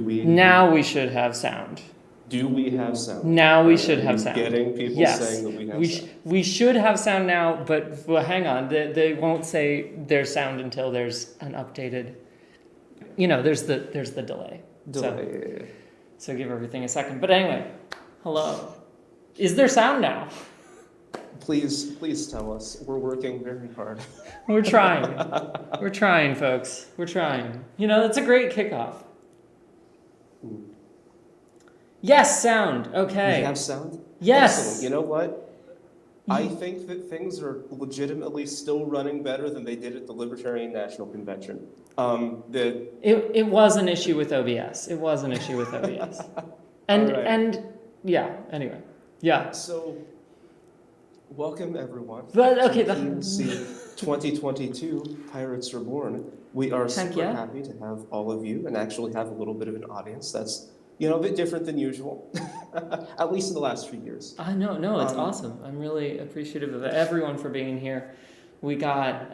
Now we should have sound. Do we have sound? Now we should have sound. Getting people saying that we have sound. We should have sound now, but well, hang on. They won't say there's sound until there's an updated. There's the delay. So give everything a second. But anyway, hello. Is there sound now? Please tell us. We're working very hard. We're trying. We're trying, folks. We're trying. It's a great kickoff. Yes, sound. Okay. We have sound? Yes. Excellent. You know what? I think that things are legitimately still running better than they did at the Libertarian National Convention. It was an issue with OBS. It was an issue with OBS. And yeah, anyway. Yeah. So welcome everyone. But okay, to PNC 2022 Pirates Reborn. We are super happy to have all of you and actually have a little bit of an audience that's a bit different than usual, at least in the last few years. No, it's awesome. I'm really appreciative of everyone for being here. We got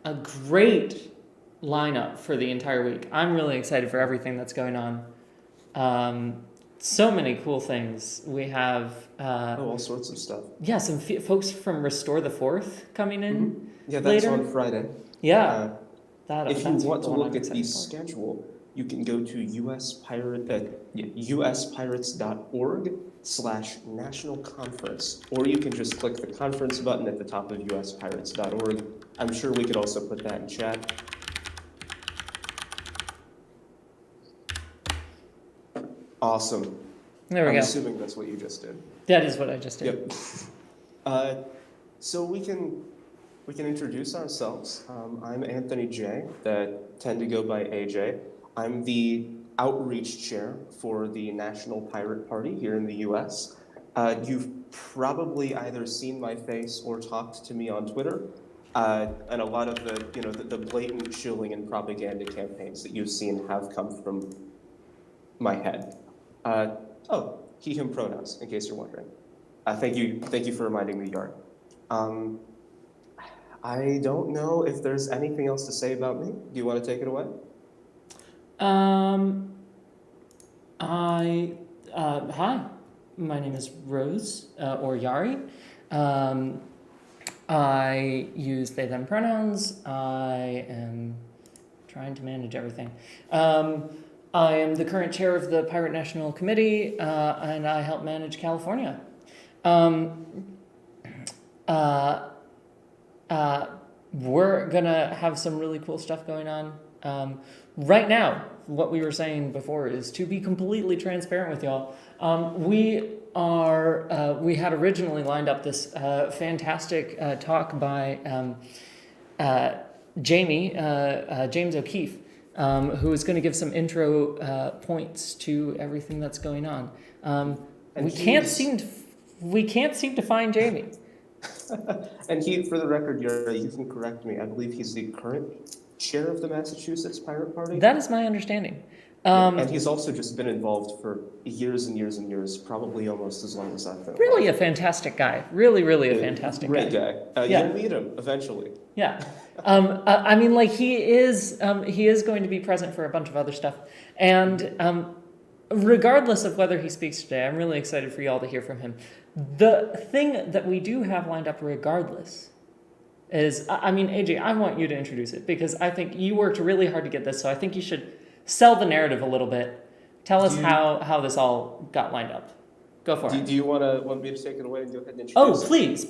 a great lineup for the entire week. I'm really excited for everything that's going on. So many cool things. We have... all sorts of stuff. Yeah, some folks from Restore the Fourth coming in Yeah, that's later. on Friday. Yeah. If you want to look at the schedule, you can go to uspirates.org/national conference, or you can just click the conference button at the top of uspirates.org. I'm sure we could also put that in chat. Awesome. There we go. I'm assuming that's what you just did. That is what I just did. Yep. So we can introduce ourselves. I'm Anthony J, that tend to go by AJ. I'm the outreach chair for the National Pirate Party here in the US. You've probably either seen my face or talked to me on Twitter, and a lot of the blatant shilling and propaganda campaigns that you've seen have come from my head. He, him pronouns, in case you're wondering. Thank you for reminding me, Yari. I don't know if there's anything else to say about me. Do you want to take it away? Hi, my name is Rose, or Yari. I use they, them pronouns. I am trying to manage everything. I am the current chair of the Pirate National Committee, and I help manage California. We're gonna have some really cool stuff going on. Right now, what we were saying before is to be completely transparent with y'all. We had originally lined up this fantastic talk by James O'Keefe, who is going to give some intro points to everything that's going on. We can't seem to find Jamie. And he, for the record, you can correct me. I believe he's the current chair of the Massachusetts Pirate Party. That is my understanding. And he's also just been involved for years and years and years, probably almost as long as I've been. Really a fantastic guy. Really a fantastic guy. Great guy. You'll meet him eventually. Yeah. I mean, like, he is going to be present for a bunch of other stuff. And regardless of whether he speaks today, I'm really excited for you all to hear from him. The thing that we do have lined up regardless is, I mean, AJ, I want you to introduce it because I think you worked really hard to get this, so I think you should sell the narrative a little bit. Tell us how this all got lined up. Go for it. Do you want me to take it away and go ahead and introduce it? Oh, please.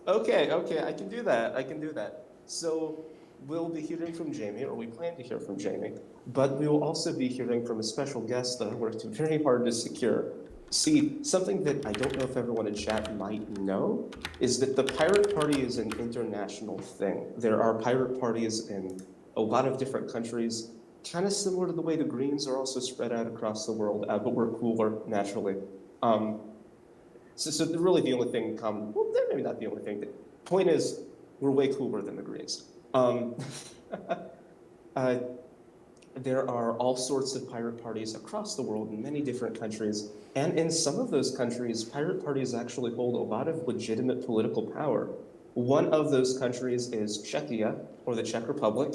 Okay, I can do that. So we'll be hearing from Jamie, or we plan to hear from Jamie, but we will also be hearing from a special guest that I worked very hard to secure. See, something that I don't know if everyone in chat might know is that the Pirate Party is an international thing. There are pirate parties in a lot of different countries, kind of similar to the way the Greens are also spread out across the world, but we're cooler, naturally. So really the only thing in common, well, maybe not the only thing. The point is, we're way cooler than the Greens. There are all sorts of pirate parties across the world in many different countries, and in some of those countries, pirate parties actually hold a lot of legitimate political power. One of those countries is Czechia, or the Czech Republic.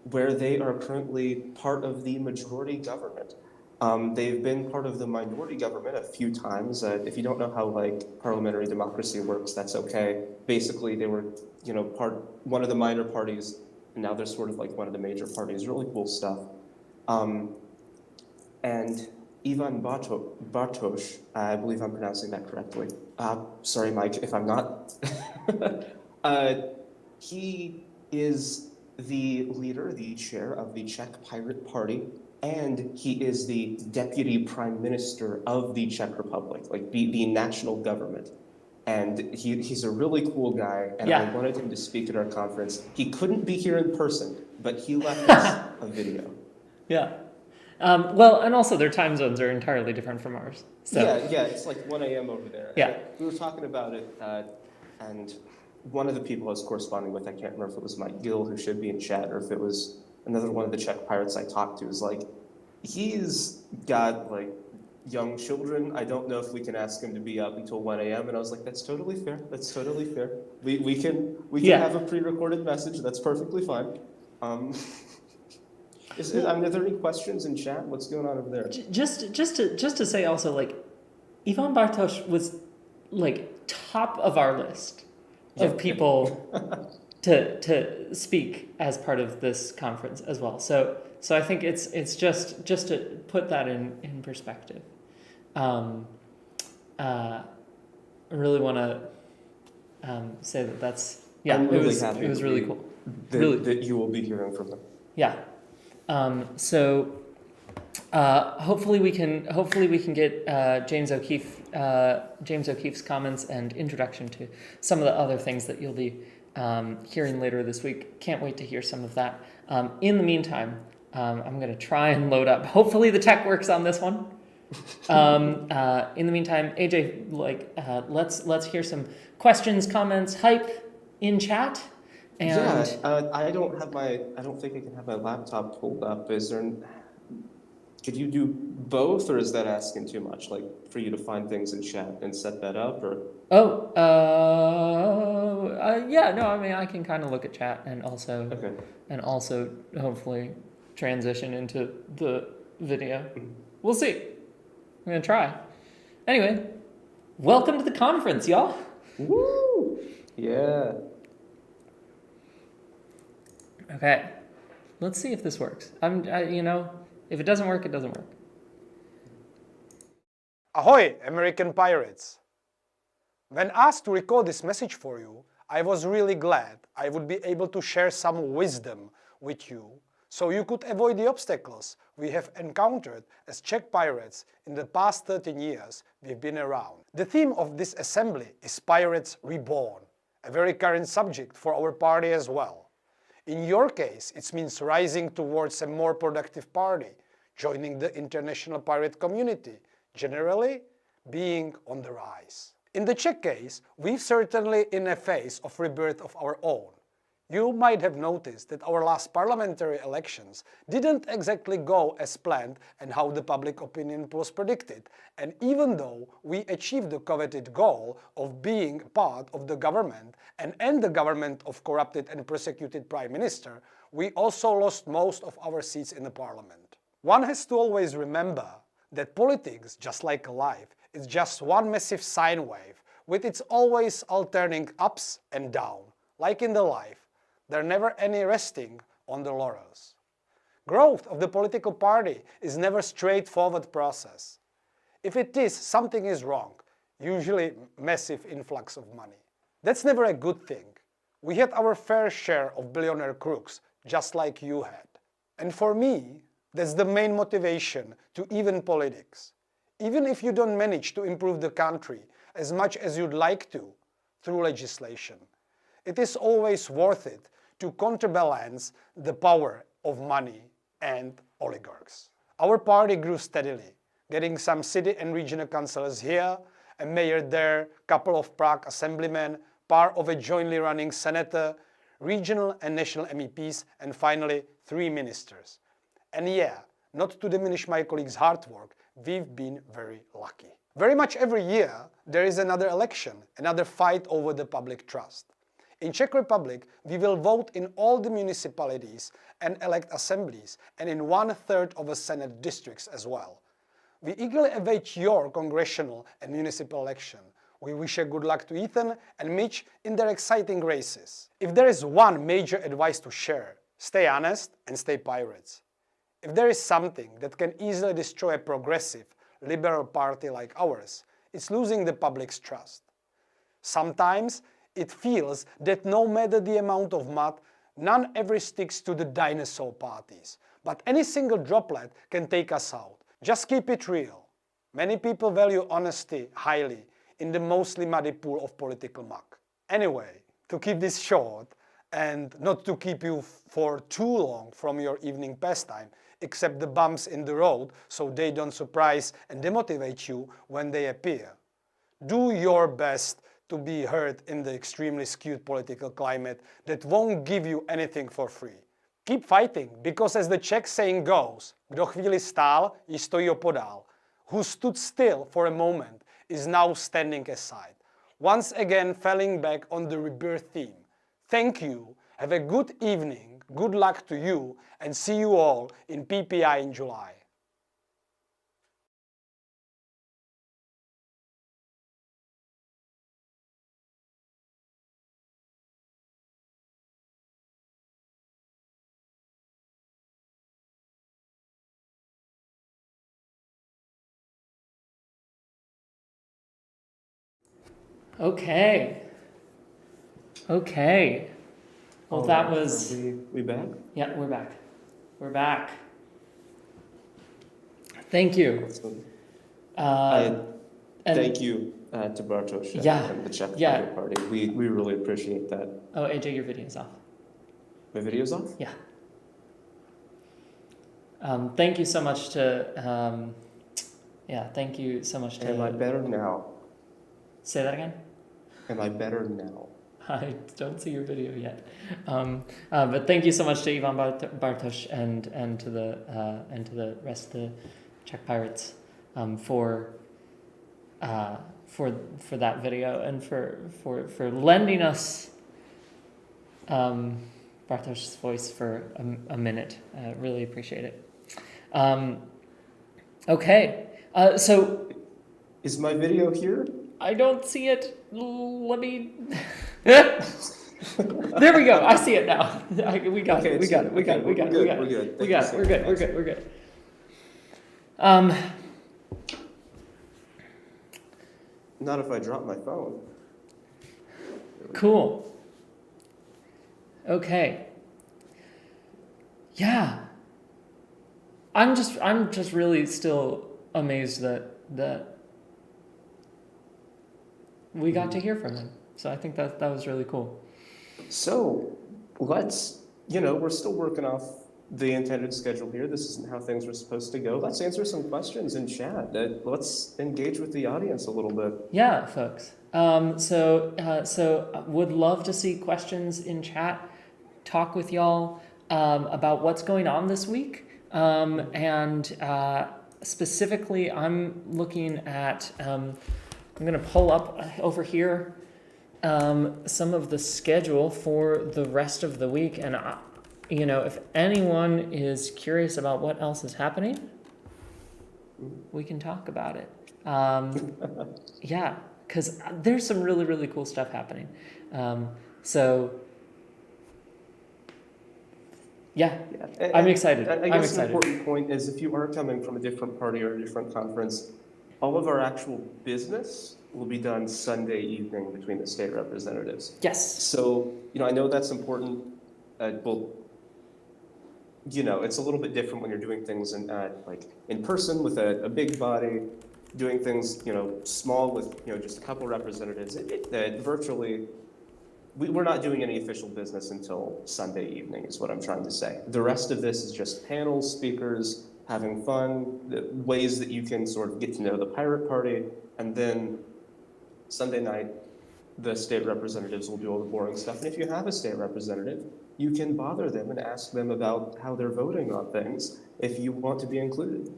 where they are currently part of the majority government. They've been part of the minority government a few times. If you don't know how parliamentary democracy works, that's okay. Basically, they were one of the minor parties, and now they're sort of like one of the major parties. Really cool stuff. And Ivan Bartoš, I believe I'm pronouncing that correctly. Sorry, Mike, if I'm not. He is the leader, the chair of the Czech Pirate Party, and he is the deputy prime minister of the Czech Republic, like the national government. And he's a really cool guy, and I wanted him to speak at our conference. He couldn't be here in person, but he left us a video. Yeah. Well, and also their time zones are entirely different from ours. So. Yeah, it's like 1 a.m. over there. Yeah. We were talking about it, and one of the people I was corresponding with, I can't remember if it was Mike Gill, who should be in chat, or if it was another one of the Czech Pirates I talked to, is like, he's got young children. I don't know if we can ask him to be up until 1 a.m. And I was like, that's totally fair. That's totally fair. We can have a pre-recorded message. That's perfectly fine. Are there any questions in chat? What's going on over there? Just to say also, Ivan Bartoš was top of our list of people to speak as part of this conference as well. So I think it's just to put that in perspective. I really want to say that's I'm really happy it was really cool. That you will be hearing from them. Yeah. So hopefully we can get James O'Keefe's comments and introduction to some of the other things that you'll be hearing later this week. Can't wait to hear some of that. In the meantime, I'm going to try and load up. Hopefully the tech works on this one. In the meantime, AJ, let's hear some questions, comments, hype in chat. And I don't think I can have my laptop pulled up. Could you do both, or is that asking too much? For you to find things in chat and set that up, or? Yeah, no, I mean, I can kind of look at chat and also hopefully transition into the video. We'll see. I'm gonna try. Anyway, welcome to the conference, y'all. Woo! Yeah. Okay, let's see if this works. If it doesn't work, it doesn't work. Ahoy, American Pirates! When asked to record this message for you, I was really glad I would be able to share some wisdom with you, so you could avoid the obstacles we have encountered as Czech Pirates in the past 13 years we've been around. The theme of this assembly is Pirates Reborn, a very current subject for our party as well. In your case, it means rising towards a more productive party, joining the international pirate community, generally being on the rise. In the Czech case, we're certainly in a phase of rebirth of our own. You might have noticed that our last parliamentary elections didn't exactly go as planned and how the public opinion was predicted, and even though we achieved the coveted goal of being part of the government and end the government of corrupted and persecuted Prime Minister, we also lost most of our seats in the parliament. One has to always remember that politics, just like life, is just one massive sine wave with its always alternating ups and downs. Like in the life, there are never any resting on the laurels. Growth of the political party is never a straightforward process. If it is, something is wrong, usually massive influx of money. That's never a good thing. We had our fair share of billionaire crooks, just like you had. And for me, that's the main motivation to even politics. Even if you don't manage to improve the country as much as you'd like to through legislation, it is always worth it to counterbalance the power of money and oligarchs. Our party grew steadily, getting some city and regional councillors here, a mayor there, couple of Prague assemblymen, part of a jointly running senator, regional and national MEPs, and finally 3 ministers. And yeah, not to diminish my colleagues' hard work, we've been very lucky. Very much every year there is another election, another fight over the public trust. In Czech Republic, we will vote in all the municipalities and elect assemblies, and in 1/3 of the Senate districts as well. We eagerly await your congressional and municipal election. We wish a good luck to Ethan and Mitch in their exciting races. If there is one major advice to share, stay honest and stay pirates. If there is something that can easily destroy a progressive, liberal party like ours, it's losing the public's trust. Sometimes it feels that no matter the amount of mud, none ever sticks to the dinosaur parties. But any single droplet can take us out. Just keep it real. Many people value honesty highly in the mostly muddy pool of political muck. Anyway, to keep this short and not to keep you for too long from your evening pastime, except the bumps in the road so they don't surprise and demotivate you when they appear. Do your best to be heard in the extremely skewed political climate that won't give you anything for free. Keep fighting, because as the Czech saying goes, kdo chvíli stál, ji stojí opodál. Who stood still for a moment is now standing aside. Once again falling back on the rebirth theme. Thank you, have a good evening, good luck to you, and see you all in PPI in July. Okay. Okay. Well, All that right, was... Are we back? Yeah, we're back. We're back. Thank you. Awesome. And Thank you to Bartosz and the Czech Pirate Party. We really appreciate that. Oh, AJ, your video's off. My video's off? Yeah. Thank you so much to... thank you so much to... Am I better now? Say that again? Am I better now? I don't see your video yet, but thank you so much to Ivan Bartoš and to the rest of the Czech Pirates for that video and for lending us Bartosz's voice for a minute. Really appreciate it. Okay, so is my video here? I don't see it. Let me. There we go. I see it now. We got it. We got it. We're good. Not if I drop my phone. Cool. Okay. Yeah. I'm just really still amazed that we got to hear from him. So I think that was really cool. So let's, we're still working off the intended schedule here. This isn't how things were supposed to go. Let's answer some questions in chat. Let's engage with the audience a little bit. Yeah, folks. So would love to see questions in chat. Talk with y'all about what's going on this week. And specifically, I'm looking at... I'm going to pull up over here some of the schedule for the rest of the week. And, if anyone is curious about what else is happening, we can talk about it. Yeah, because there's some really, really cool stuff happening. I'm excited. I guess an important point is if you are coming from a different party or a different conference, all of our actual business will be done Sunday evening between the state representatives. Yes. So, I know that's important. It's a little bit different when you're doing things in person with a big body, doing things, small with, just a couple representatives. Virtually, we're not doing any official business until Sunday evening is what I'm trying to say. The rest of this is just panels, speakers, having fun, ways that you can sort of get to know the Pirate Party, and then Sunday night, the state representatives will do all the boring stuff. And if you have a state representative, you can bother them and ask them about how they're voting on things if you want to be included.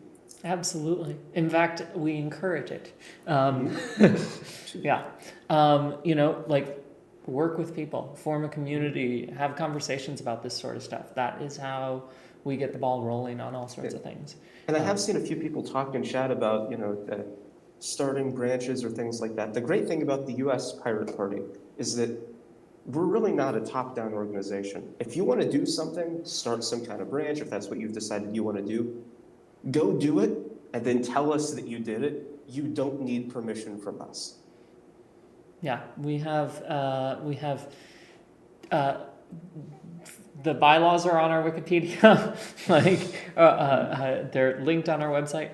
Absolutely. In fact, we encourage it. Yeah. work with people, form a community, have conversations about this sort of stuff. That is how we get the ball rolling on all sorts of things. And I have seen a few people talk in chat about, starting branches or things like that. The great thing about the US Pirate Party is that we're really not a top-down organization. If you want to do something, start some kind of branch, if that's what you've decided you want to do, go do it, and then tell us that you did it. You don't need permission from us. Yeah, we have the bylaws are on our Wikipedia, they're linked on our website.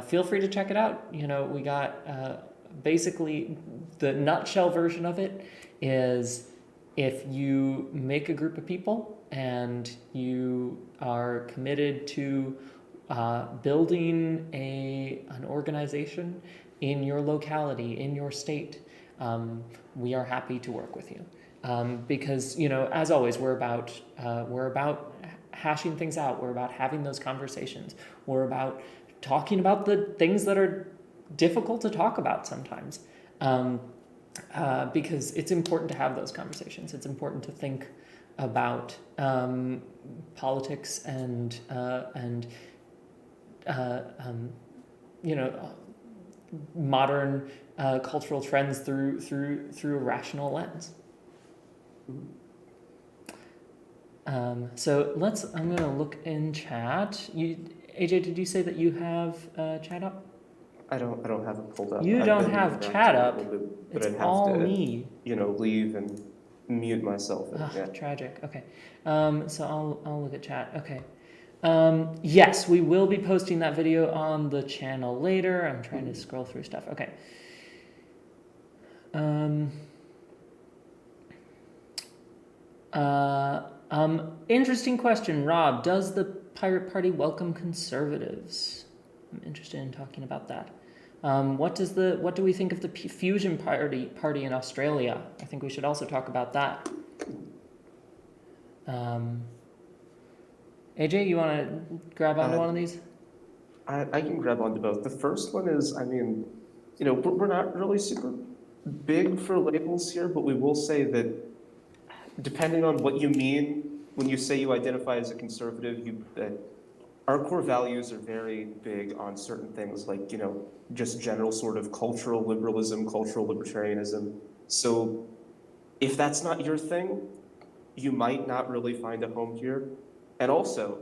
Feel free to check it out. We got basically the nutshell version of it is if you make a group of people and you are committed to building an organization in your locality, in your state, we are happy to work with you. Because, as always, we're about hashing things out. We're about having those conversations. We're about talking about the things that are difficult to talk about sometimes. Because it's important to have those conversations. It's important to think about politics and modern cultural trends through a rational lens. So I'm gonna look in chat. AJ, did you say that you have chat up? I don't have it pulled up. You don't have chat up. But It's all me. Leave and mute myself. Tragic. Okay. So I'll look at chat. Okay. Yes, we will be posting that video on the channel later. I'm trying to scroll through stuff. Okay. Interesting question, Rob. Does the Pirate Party welcome conservatives? I'm interested in talking about that. What do we think of the Fusion Party in Australia? I think we should also talk about that. AJ, you want to grab onto one of these? I can grab onto both. The first one is, we're not really super big for labels here, but we will say that depending on what you mean when you say you identify as a conservative, our core values are very big on certain things like, just general sort of cultural liberalism, cultural libertarianism. So if that's not your thing, you might not really find a home here. And also,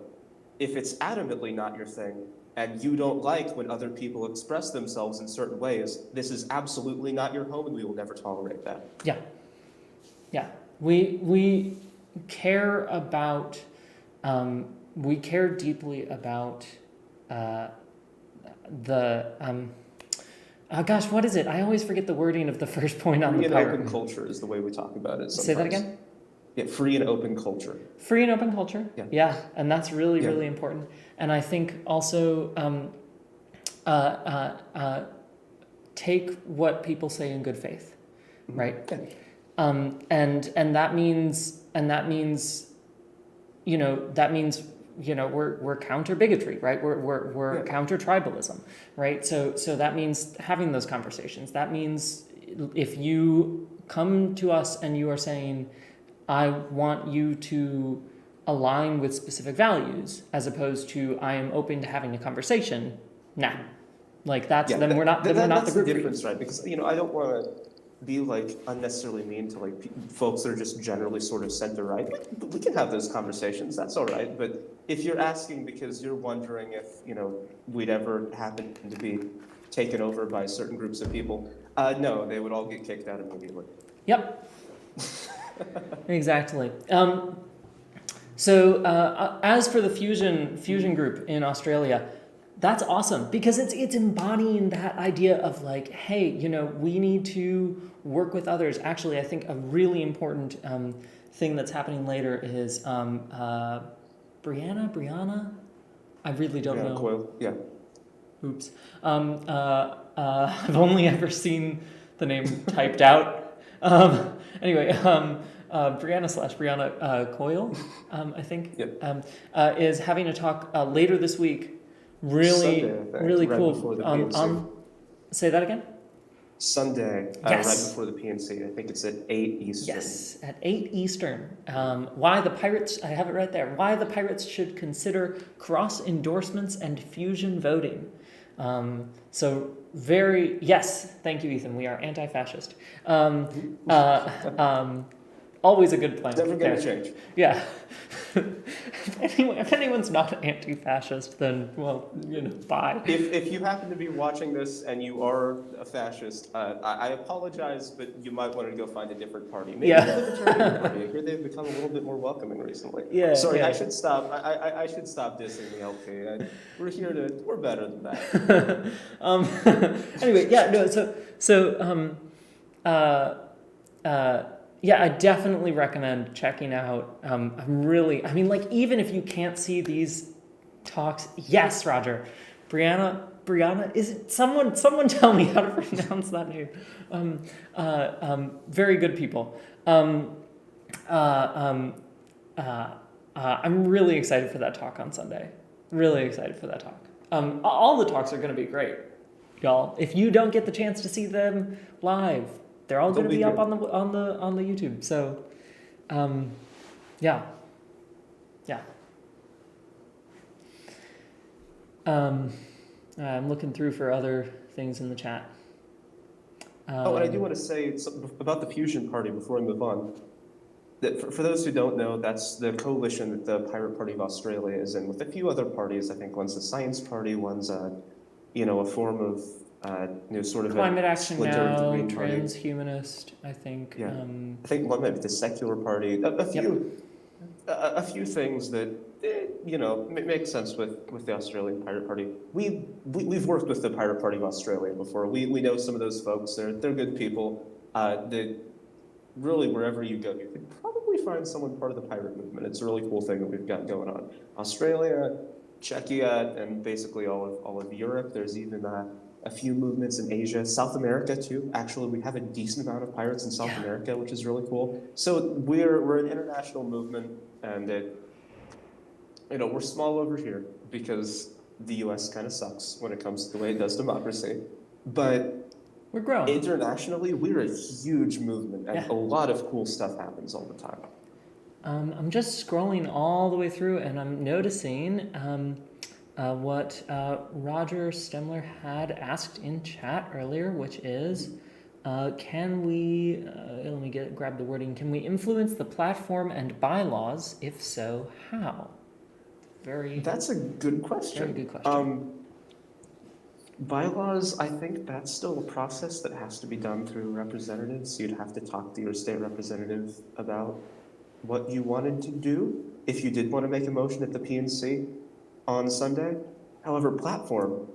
if it's adamantly not your thing, and you don't like when other people express themselves in certain ways, this is absolutely not your home, and we will never tolerate that. Yeah. Yeah. We care about, we care deeply about gosh, what is it? I always forget the wording of the first point on the pirate. Free and open culture is the way we talk about it sometimes. Say that again? Yeah, free and open culture. Free and open culture. Yeah, and that's really, really important. And I think also take what people say in good faith, right? Okay. And that means we're counter bigotry, right? We're counter tribalism, right? So that means having those conversations. That means if you come to us and you are saying, I want you to align with specific values, as opposed to I am open to having a conversation. Nah, we're not the group. That's the difference, right? Because I don't want to be unnecessarily mean to folks that are just generally sort of center right. We can have those conversations. That's all right. But if you're asking because you're wondering if we'd ever happen to be taken over by certain groups of people, no, they would all get kicked out immediately. Yep. Exactly. So as for the fusion group in Australia, that's awesome because it's embodying that idea of hey, we need to work with others. Actually, I think a really important thing that's happening later is Brianna. I really don't know. Coyle. Yeah. Oops. I've only ever seen the name typed out. Anyway, Brianna Coyle, I think, is having a talk later this week. Really, Sunday, I think, really right cool. before the Say that again? Sunday, Yes. right before the PNC. I think it's at 8 Eastern. Yes, at 8 Eastern. Why the Pirates, I have it right there, why the Pirates should consider cross endorsements and fusion voting. Yes, thank you, Ethan. We are anti-fascist. Always a good plan. Never going to change. Yeah. If anyone's not anti-fascist, then, well, bye. If you happen to be watching this and you are a fascist, I apologize, but you might want to go find a different party. Maybe the Libertarian Party. I hear they've become a little bit more welcoming recently. Yeah. Sorry, yeah. I should stop. I should stop dissing the LP. We're better than that. Anyway, yeah, no, yeah, I definitely recommend checking out. Even if you can't see these talks, yes, Roger, Brianna, is it someone tell me how to pronounce that name? Very good people. I'm really excited for that talk on Sunday. Really excited for that talk. All the talks are going to be great, y'all. If you don't get the chance to see them live, they're all going to be up on the YouTube. So, yeah. I'm looking through for other things in the chat. And I do want to say about the Fusion Party before we move on. That for those who don't know, that's the coalition that the Pirate Party of Australia is in with a few other parties. I think one's the Science Party, one's a form of sort of Climate a Action splinter of the Now, Green Party. Transhumanist, I think. Yeah. I think one might be the Secular Party. A few things that make sense with the Australian Pirate Party. We've worked with the Pirate Party of Australia before. We know some of those folks. They're good people. Really, wherever you go, you could probably find someone part of the pirate movement. It's a really cool thing that we've got going on. Australia, Czechia, and basically all of Europe. There's even a few movements in Asia, South America too. Actually, we have a decent amount of pirates in South America, which is really cool. So we're an international movement, and we're small over here because the U.S. kind of sucks when it comes to the way it does democracy, but we're growing. Internationally, we're a huge movement, and a lot of cool stuff happens all the time. I'm just scrolling all the way through, and I'm noticing what Roger Stemler had asked in chat earlier, which is, can we, let me grab the wording, can we influence the platform and bylaws? If so, how? That's a good question. Very good question. Bylaws, I think that's still a process that has to be done through representatives. You'd have to talk to your state representative about what you wanted to do if you did want to make a motion at the PNC on Sunday. However, platform,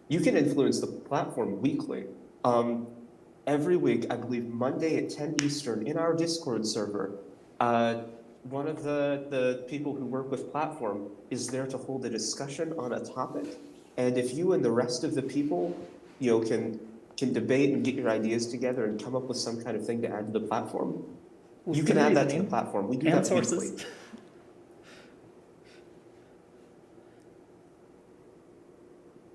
you can influence the platform weekly. Every week, I believe Monday at 10 Eastern in our Discord server, one of the people who work with platform is there to hold a discussion on a topic. And if you and the rest of the people, can debate and get your ideas together and come up with some kind of thing to add to the platform, you can add that to the platform. We do that sources. weekly.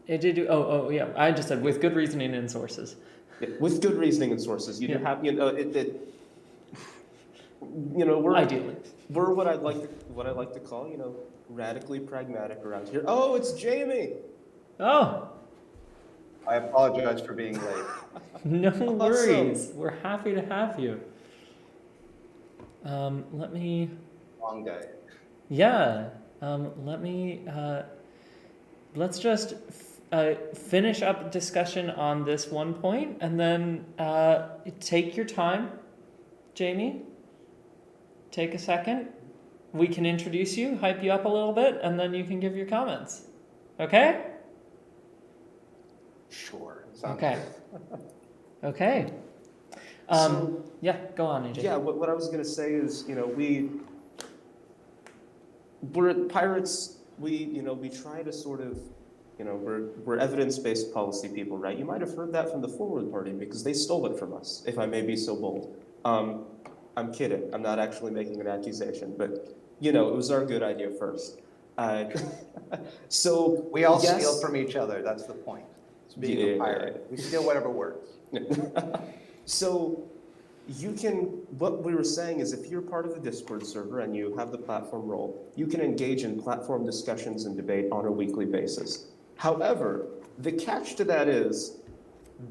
It did. Yeah. I just said with good reasoning and sources. Yeah, with good reasoning and sources, you have ideally we're what I like to call radically pragmatic around here. Oh, it's Jamie. Oh. I apologize for being late. No worries. We're happy to have you. Let me. Long day. Yeah. Let's just finish up discussion on this one point, and then take your time, Jamie. Take a second. We can introduce you, hype you up a little bit, and then you can give your comments. Okay? Sure. Okay. Okay. Yeah, go on, AJ. Yeah, what I was going to say is, we're pirates. We try to sort of, we're evidence-based policy people, right? You might have heard that from the Forward Party because they stole it from us, if I may be so bold. I'm kidding. I'm not actually making an accusation, but it was our good idea first. So we all steal from each other. That's the point. being a pirate. We steal whatever works. So you can, what we were saying is if you're part of the Discord server and you have the platform role, you can engage in platform discussions and debate on a weekly basis. However, the catch to that is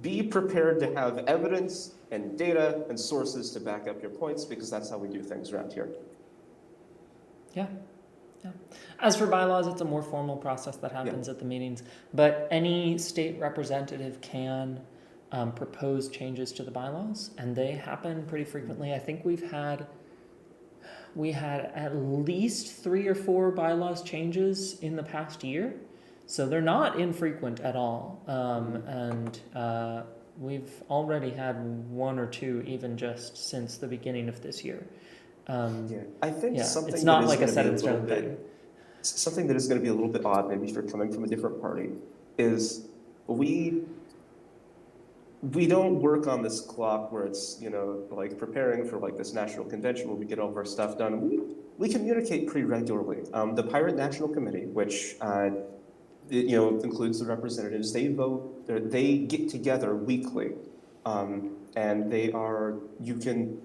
be prepared to have evidence and data and sources to back up your points, because that's how we do things around here. Yeah. Yeah. As for bylaws, it's a more formal process that happens at the meetings, but any state representative can propose changes to the bylaws, and they happen pretty frequently. I think we had at least 3 or 4 bylaws changes in the past year, so they're not infrequent at all. And we've already had 1 or 2 even just since the beginning of this year. I think something it's not that is like a gonna set be in stone little thing. bit, something that is going to be a little bit odd, maybe if you're coming from a different party, is we don't work on this clock where it's, you know, like preparing for like this national convention where we get all of our stuff done. We communicate pretty regularly. The Pirate National Committee, which you know, includes the representatives, they vote, they get together weekly, and you can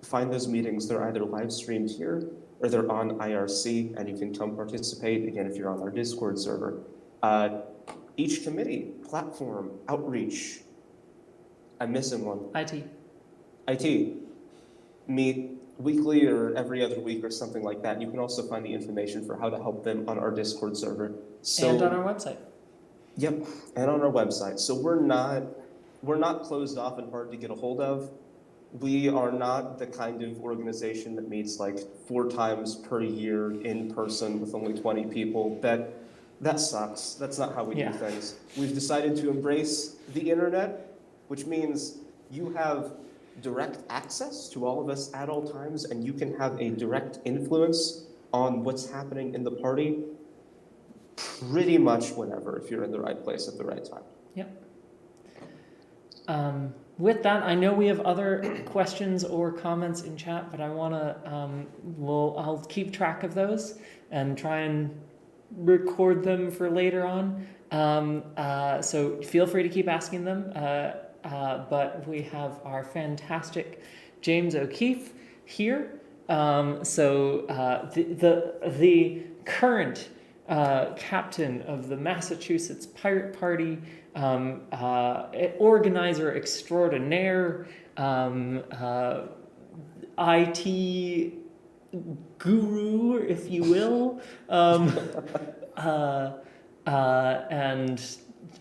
find those meetings. They're either live streamed here or they're on IRC, and you can come participate, again, if you're on our Discord server. Each committee, platform, outreach, I'm missing one. IT, meet weekly or every other week or something like that. You can also find the information for how to help them on our Discord server. And on our website. Yep, and on our website. So we're not closed off and hard to get a hold of. We are not the kind of organization that meets like 4 times per year in person with only 20 people. That sucks. That's not how we do things. We've decided to embrace the internet, which means you have direct access to all of us at all times, and you can have a direct influence on what's happening in the party pretty much whenever, if you're in the right place at the right time. Yep. With that, I know we have other questions or comments in chat, but I want to, I'll keep track of those and try and record them for later on. So feel free to keep asking them. But we have our fantastic James O'Keefe here. The current captain of the Massachusetts Pirate Party, organizer extraordinaire, IT guru, if you will, and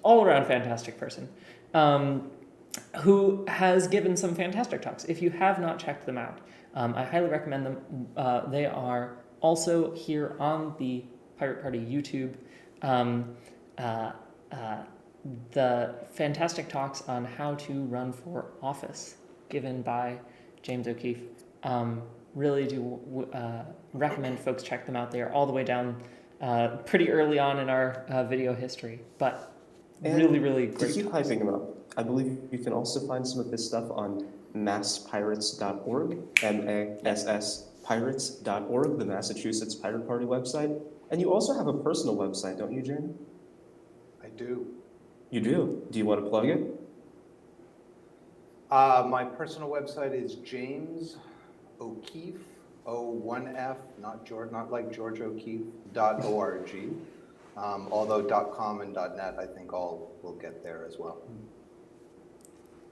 all around fantastic person, who has given some fantastic talks. If you have not checked them out, I highly recommend them. They are also here on the Pirate Party YouTube. The fantastic talks on how to run for office given by James O'Keefe. Really do recommend folks check them out. They are all the way down pretty early on in our video history, but really, really great. To keep hyping them up, I believe you can also find some of this stuff on masspirates.org, MASS pirates.org, the Massachusetts Pirate Party website. And you also have a personal website, don't you, Jamie? I do. You do? Do you want to plug it? My personal website is James O'Keefe, O1F, not like George O'Keefe, .org. Although .com and .net, I think all will get there as well.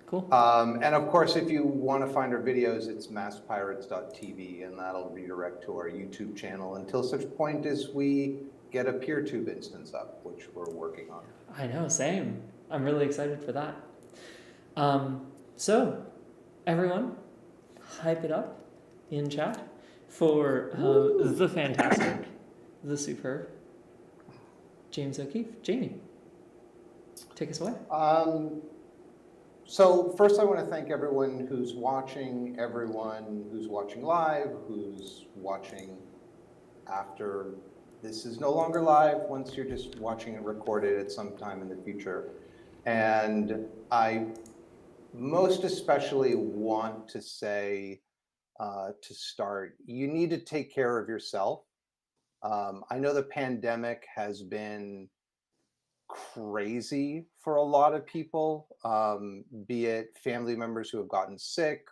Cool. And of course, if you want to find our videos, it's masspirates.tv, and that'll redirect to our YouTube channel until such point as we get a PeerTube instance up, which we're working on. I know, same. I'm really excited for that. So, everyone, hype it up in chat for the fantastic, the superb James O'Keefe. Jamie, take us away. So first I want to thank everyone who's watching, everyone who's watching live, who's watching after this is no longer live, once you're just watching it recorded at some time in the future. And I most especially want to say, to start, you need to take care of yourself. I know the pandemic has been crazy for a lot of people, be it family members who have gotten sick,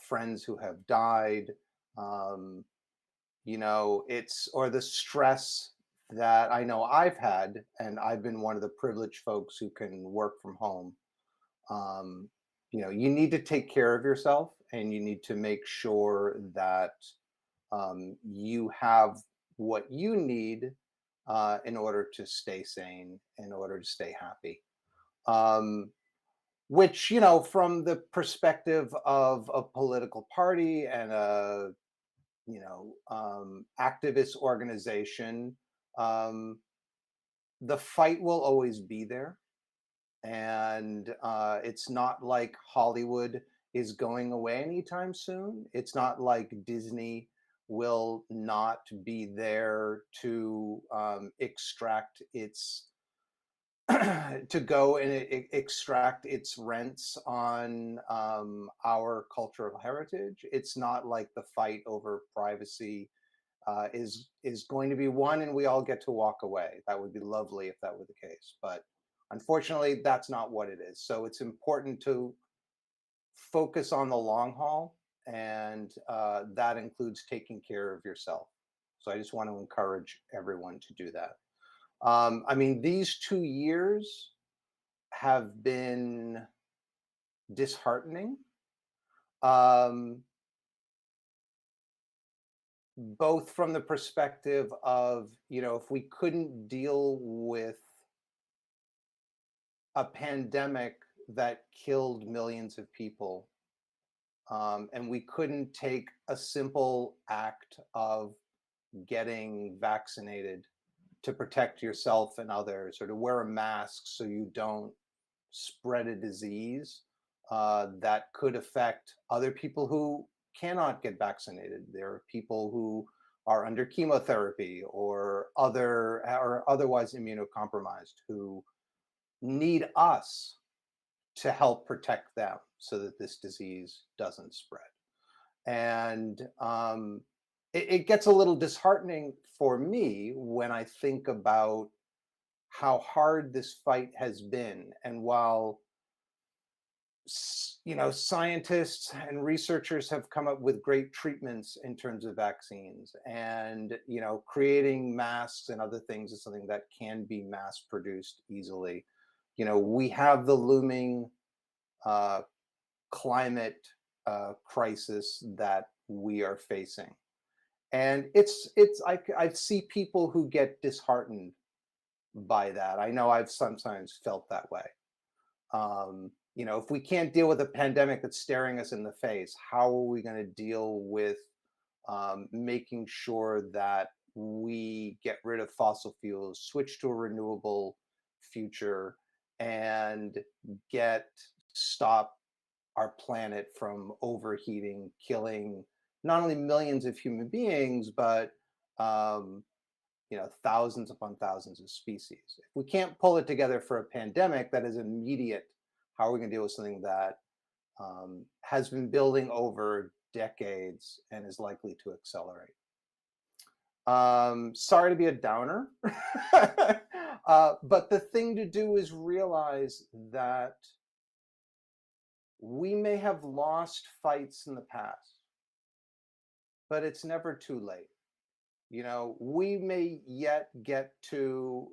friends who have died, um, or the stress that I know I've had, and I've been one of the privileged folks who can work from home. Um, you need to take care of yourself, and you need to make sure that you have what you need in order to stay sane, in order to stay happy. Um, which, from the perspective of a political party and a activist organization, um, the fight will always be there. And it's not like Hollywood is going away anytime soon. It's not like Disney will not be there to extract its to go and extract its rents on our cultural heritage. It's not like the fight over privacy is going to be won and we all get to walk away. That would be lovely if that were the case, but unfortunately, that's not what it is. So it's important to focus on the long haul, and that includes taking care of yourself. So I just want to encourage everyone to do that. I mean, these 2 years have been disheartening, um, both from the perspective of, if we couldn't deal with a pandemic that killed millions of people, and we couldn't take a simple act of getting vaccinated to protect yourself and others, or to wear a mask so you don't spread a disease that could affect other people who cannot get vaccinated. There are people who are under chemotherapy or otherwise immunocompromised who need us to help protect them so that this disease doesn't spread. And it gets a little disheartening for me when I think about how hard this fight has been. And while scientists and researchers have come up with great treatments in terms of vaccines, and creating masks and other things is something that can be mass produced easily. We have the looming climate crisis that we are facing, and I see people who get disheartened by that. I know I've sometimes felt that way. If we can't deal with a pandemic that's staring us in the face, how are we going to deal with making sure that we get rid of fossil fuels, switch to a renewable future, and stop our planet from overheating, killing not only millions of human beings, but thousands upon thousands of species. If we can't pull it together for a pandemic that is immediate, how are we going to deal with something that has been building over decades and is likely to accelerate? Sorry to be a downer, but the thing to do is realize that we may have lost fights in the past, but it's never too late. We may yet get to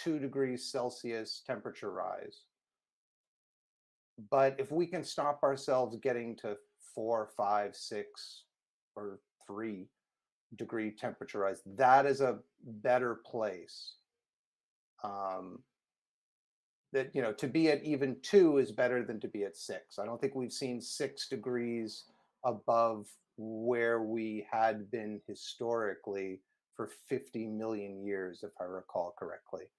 2 degrees Celsius temperature rise. But if we can stop ourselves getting to 4, 5, 6, or 3 degree temperature rise, that is a better place. To be at even 2 is better than to be at 6. I don't think we've seen 6 degrees above where we had been historically for 50 million years, if I recall correctly.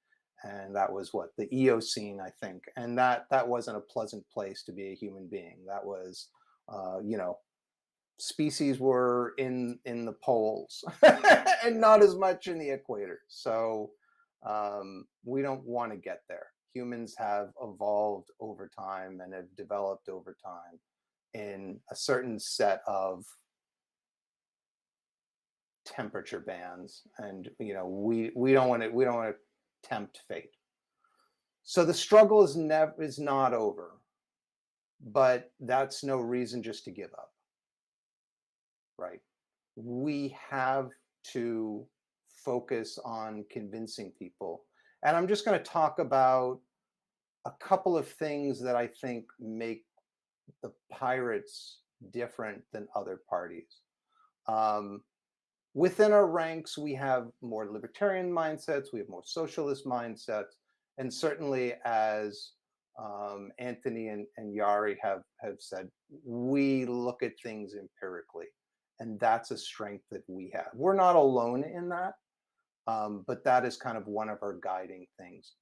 And that was what, the Eocene, I think. And that wasn't a pleasant place to be a human being. That was, species were in the poles and not as much in the equator. So we don't want to get there. Humans have evolved over time and have developed over time in a certain set of temperature bands, and we don't want to tempt fate. So the struggle is not over, but that's no reason just to give up, right? We have to focus on convincing people. And I'm just going to talk about a couple of things that I think make the Pirates different than other parties. Within our ranks, we have more libertarian mindsets, we have more socialist mindsets, and certainly as Anthony and Yari have said, we look at things empirically, and that's a strength that we have. We're not alone in that, but that is kind of one of our guiding things.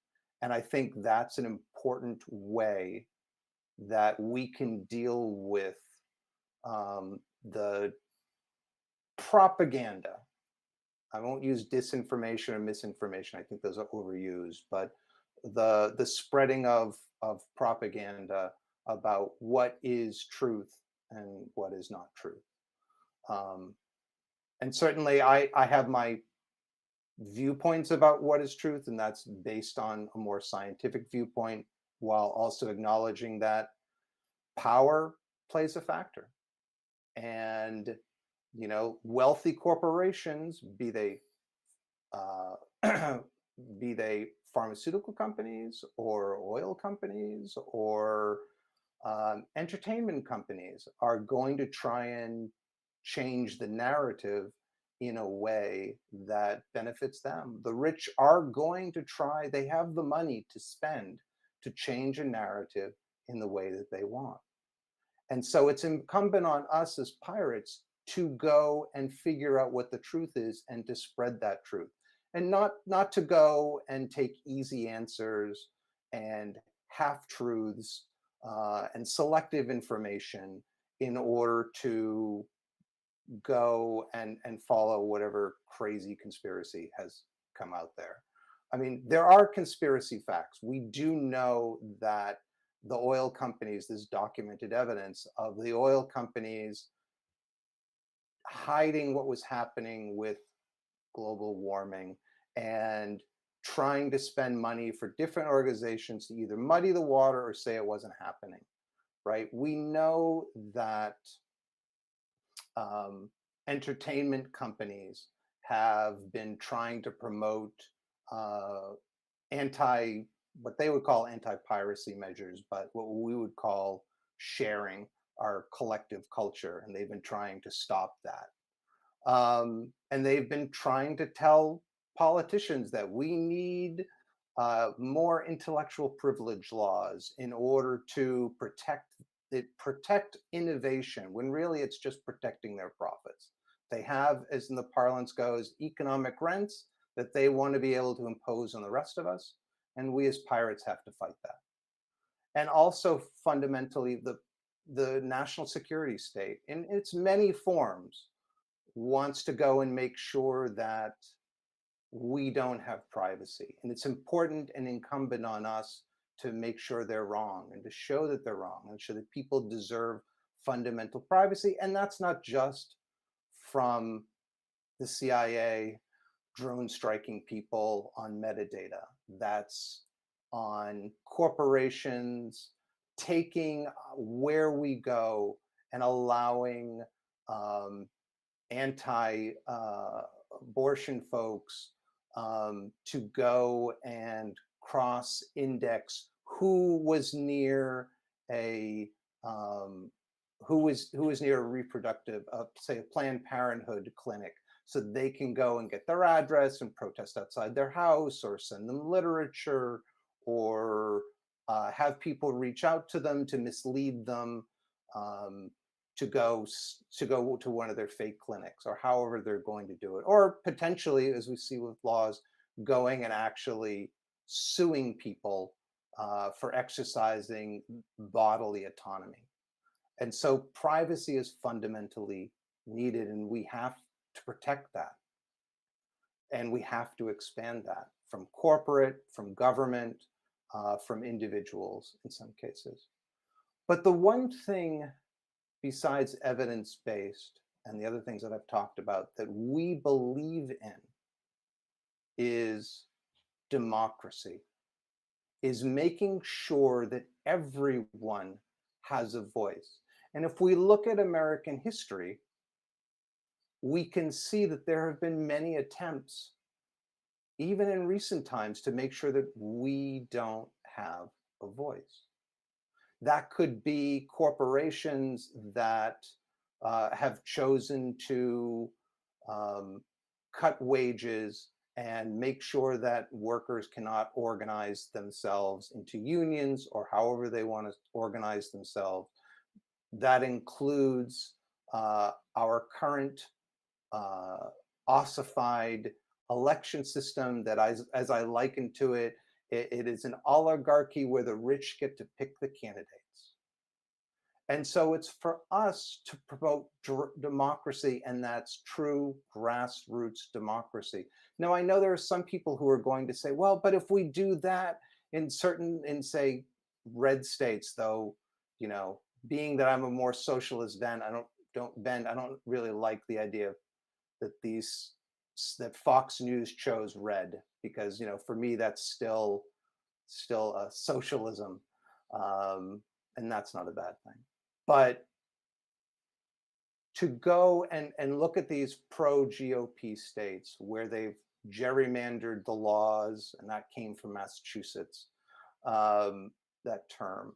And I think that's an important way that we can deal with the propaganda. I won't use disinformation or misinformation. I think those are overused, but the spreading of propaganda about what is truth and what is not truth. And certainly I have my viewpoints about what is truth, and that's based on a more scientific viewpoint, while also acknowledging that power plays a factor. And wealthy corporations, be they pharmaceutical companies or oil companies or entertainment companies, are going to try and change the narrative in a way that benefits them. The rich are going to try, they have the money to spend to change a narrative in the way that they want. And so it's incumbent on us as pirates to go and figure out what the truth is and to spread that truth. And not to go and take easy answers and half-truths and selective information in order to go and follow whatever crazy conspiracy has come out there. I mean, there are conspiracy facts. We do know that the oil companies, there's documented evidence of the oil companies hiding what was happening with global warming and trying to spend money for different organizations to either muddy the water or say it wasn't happening, right? We know that entertainment companies have been trying to promote what they would call anti-piracy measures, but what we would call sharing our collective culture, and they've been trying to stop that. And they've been trying to tell politicians that we need more intellectual privilege laws in order to protect innovation, when really it's just protecting their profits. They have, as in the parlance goes, economic rents that they want to be able to impose on the rest of us, and we as pirates have to fight that. And also fundamentally, the national security state in its many forms wants to go and make sure that we don't have privacy. And it's important and incumbent on us to make sure they're wrong and to show that they're wrong and show that people deserve fundamental privacy. And that's not just from the CIA drone striking people on metadata. That's on corporations taking where we go and allowing anti-abortion folks to go and cross-index who was near a reproductive, say a Planned Parenthood clinic, so they can go and get their address and protest outside their house, or send them literature, or have people reach out to them to mislead them to go to one of their fake clinics, or however they're going to do it, or potentially, as we see with laws, going and actually suing people for exercising bodily autonomy. And so privacy is fundamentally needed, and we have to protect that. And we have to expand that from corporate, from government, from individuals in some cases. But the one thing besides evidence-based and the other things that I've talked about that we believe in is democracy. is making sure that everyone has a voice. And if we look at American history, we can see that there have been many attempts, even in recent times, to make sure that we don't have a voice. That could be corporations that have chosen to cut wages and make sure that workers cannot organize themselves into unions or however they want to organize themselves. That includes our current ossified election system that, as I liken to it, it is an oligarchy where the rich get to pick the candidates. And so it's for us to promote democracy, and that's true grassroots democracy. Now, I know there are some people who are going to say, well, but if we do that in say, red states, though, you know, being that I'm a more socialist bent, I don't really like the idea that Fox News chose red, because, you know, for me, that's still socialism. And that's not a bad thing. But to go and look at these pro-GOP states where they've gerrymandered the laws, and that came from Massachusetts, that term,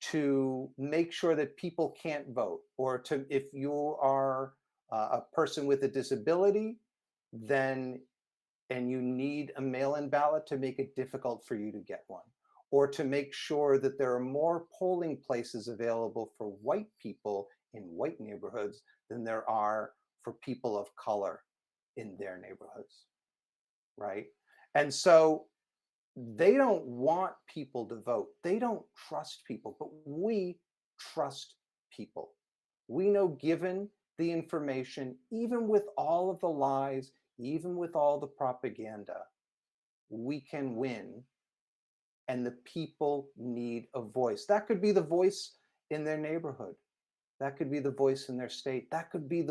to make sure that people can't vote, or to, if you are a person with a disability, then, and you need a mail-in ballot, to make it difficult for you to get one, or to make sure that there are more polling places available for white people in white neighborhoods than there are for people of color in their neighborhoods, right? And so they don't want people to vote. They don't trust people, but we trust people. We know, given the information, even with all of the lies, even with all the propaganda, we can win. And the people need a voice. That could be the voice in their neighborhood. That could be the voice in their state. That could be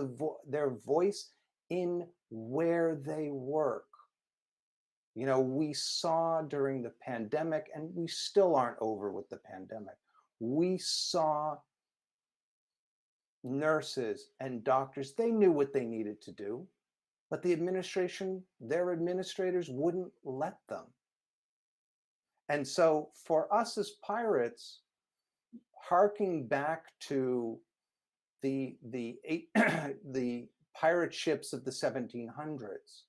their voice in where they work. You know, we saw during the pandemic, and we still aren't over with the pandemic, we saw nurses and doctors, they knew what they needed to do, but the administration, their administrators wouldn't let them. And so for us as pirates, harking back to the pirate ships of the 1700s,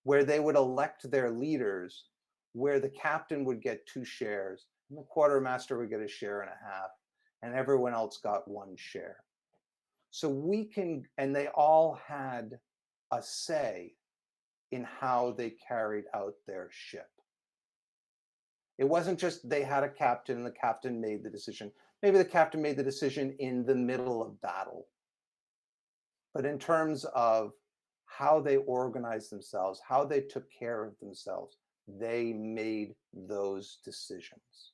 where they would elect their leaders, where the captain would get 2 shares, and the quartermaster would get 1.5 shares, and everyone else got 1 share. So we can, and they all had a say in how they carried out their ship. It wasn't just they had a captain and the captain made the decision. Maybe the captain made the decision in the middle of battle. But in terms of how they organized themselves, how they took care of themselves, they made those decisions.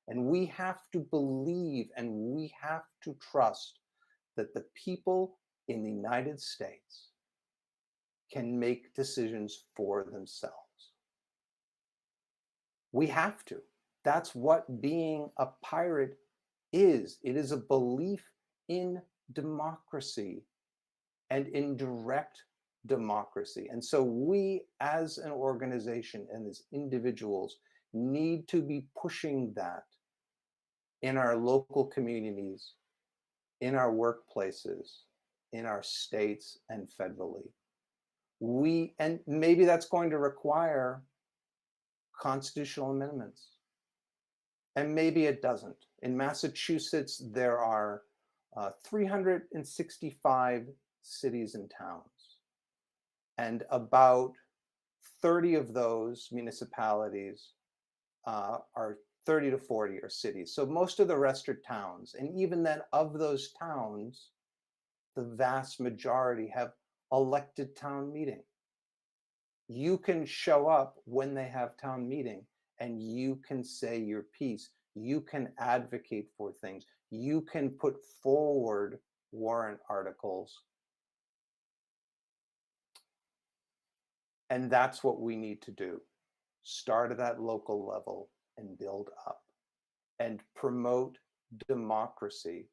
And we have to believe, and we have to trust that the people in the United States can make decisions for themselves. We have to. That's what being a pirate is. It is a belief in democracy and in direct democracy. And so we, as an organization and as individuals, need to be pushing that in our local communities, in our workplaces, in our states, and federally. And maybe that's going to require constitutional amendments. And maybe it doesn't. In Massachusetts, there are 365 cities and towns. And about 30 of those municipalities are 30 to 40 are cities. So most of the rest are towns. And even then, of those towns, the vast majority have elected town meeting. You can show up when they have town meeting and you can say your piece. You can advocate for things. You can put forward warrant articles. And that's what we need to do. Start at that local level. and build up and promote democracy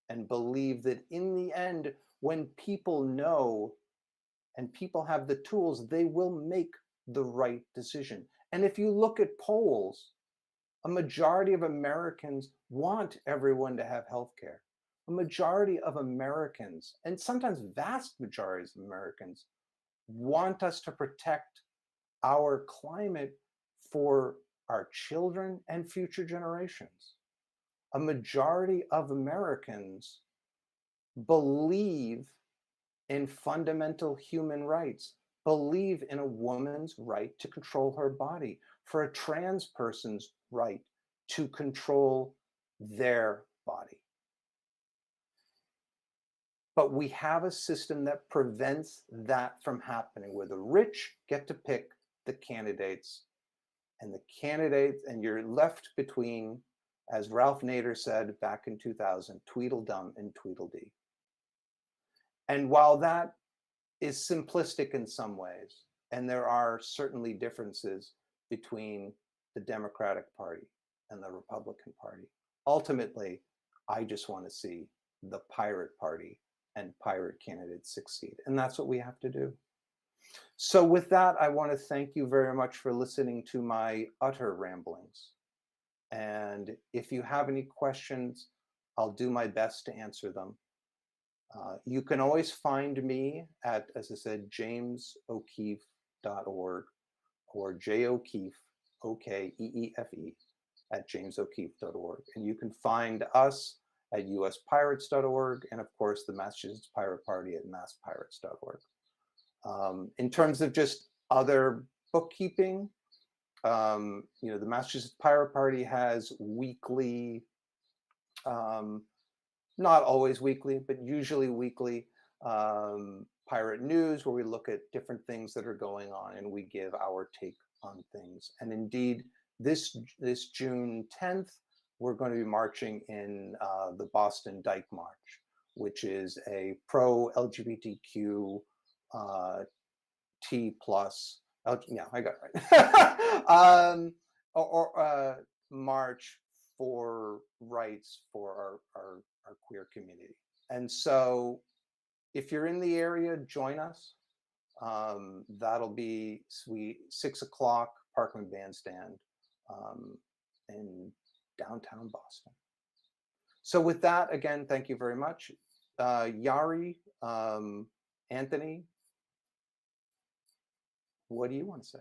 and believe that in the end, when people know and people have the tools, they will make the right decision. And if you look at polls, a majority of Americans want everyone to have health care. A majority of Americans, and sometimes vast majorities of Americans, want us to protect our climate for our children and future generations. A majority of Americans believe in fundamental human rights, believe in a woman's right to control her body, for a trans person's right to control their body. But we have a system that prevents that from happening, where the rich get to pick the candidates, and you're left between, as Ralph Nader said back in 2000, Tweedledum and Tweedledee. And while that is simplistic in some ways, and there are certainly differences between the Democratic Party and the Republican Party, ultimately, I just want to see the Pirate Party and pirate candidates succeed. And that's what we have to do. So with that, I want to thank you very much for listening to my utter ramblings. And if you have any questions, I'll do my best to answer them. You can always find me at, as I said, jamesokeefe.org or jokeefe, O-K-E-E-F-E, at jamesokeefe.org. And you can find us at uspirates.org, and of course the Massachusetts Pirate Party at masspirates.org. In terms of just other bookkeeping, the Massachusetts Pirate Party has weekly, not always weekly, but usually weekly pirate news, where we look at different things that are going on and we give our take on things. And indeed, this June 10th, we're going to be marching in the Boston Dyke March, which is a pro-LGBTQ T plus, yeah, I got it right, march for rights for our queer community. And so if you're in the area, join us. That'll be 6 o'clock, Parkland Bandstand in downtown Boston. So with that, again, thank you very much. Yari, Anthony, what do you want to say?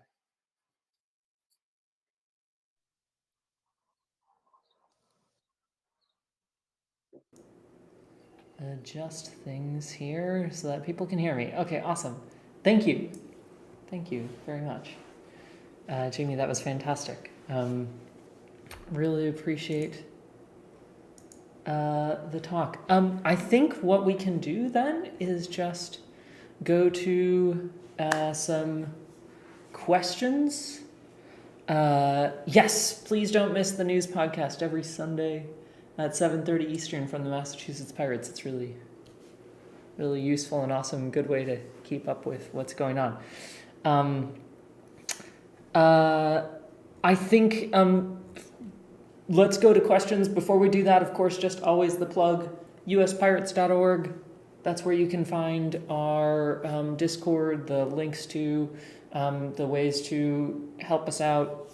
Adjust things here so that people can hear me. Okay, awesome. Thank you. Thank you very much. Jamie, that was fantastic. Really appreciate the talk. I think what we can do then is just go to some questions. Yes, please don't miss the news podcast every Sunday at 7:30 Eastern from the Massachusetts Pirates. It's really, really useful and awesome. Good way to keep up with what's going on. I think let's go to questions. Before we do that, of course, just always the plug, uspirates.org. That's where you can find our Discord, the links to the ways to help us out,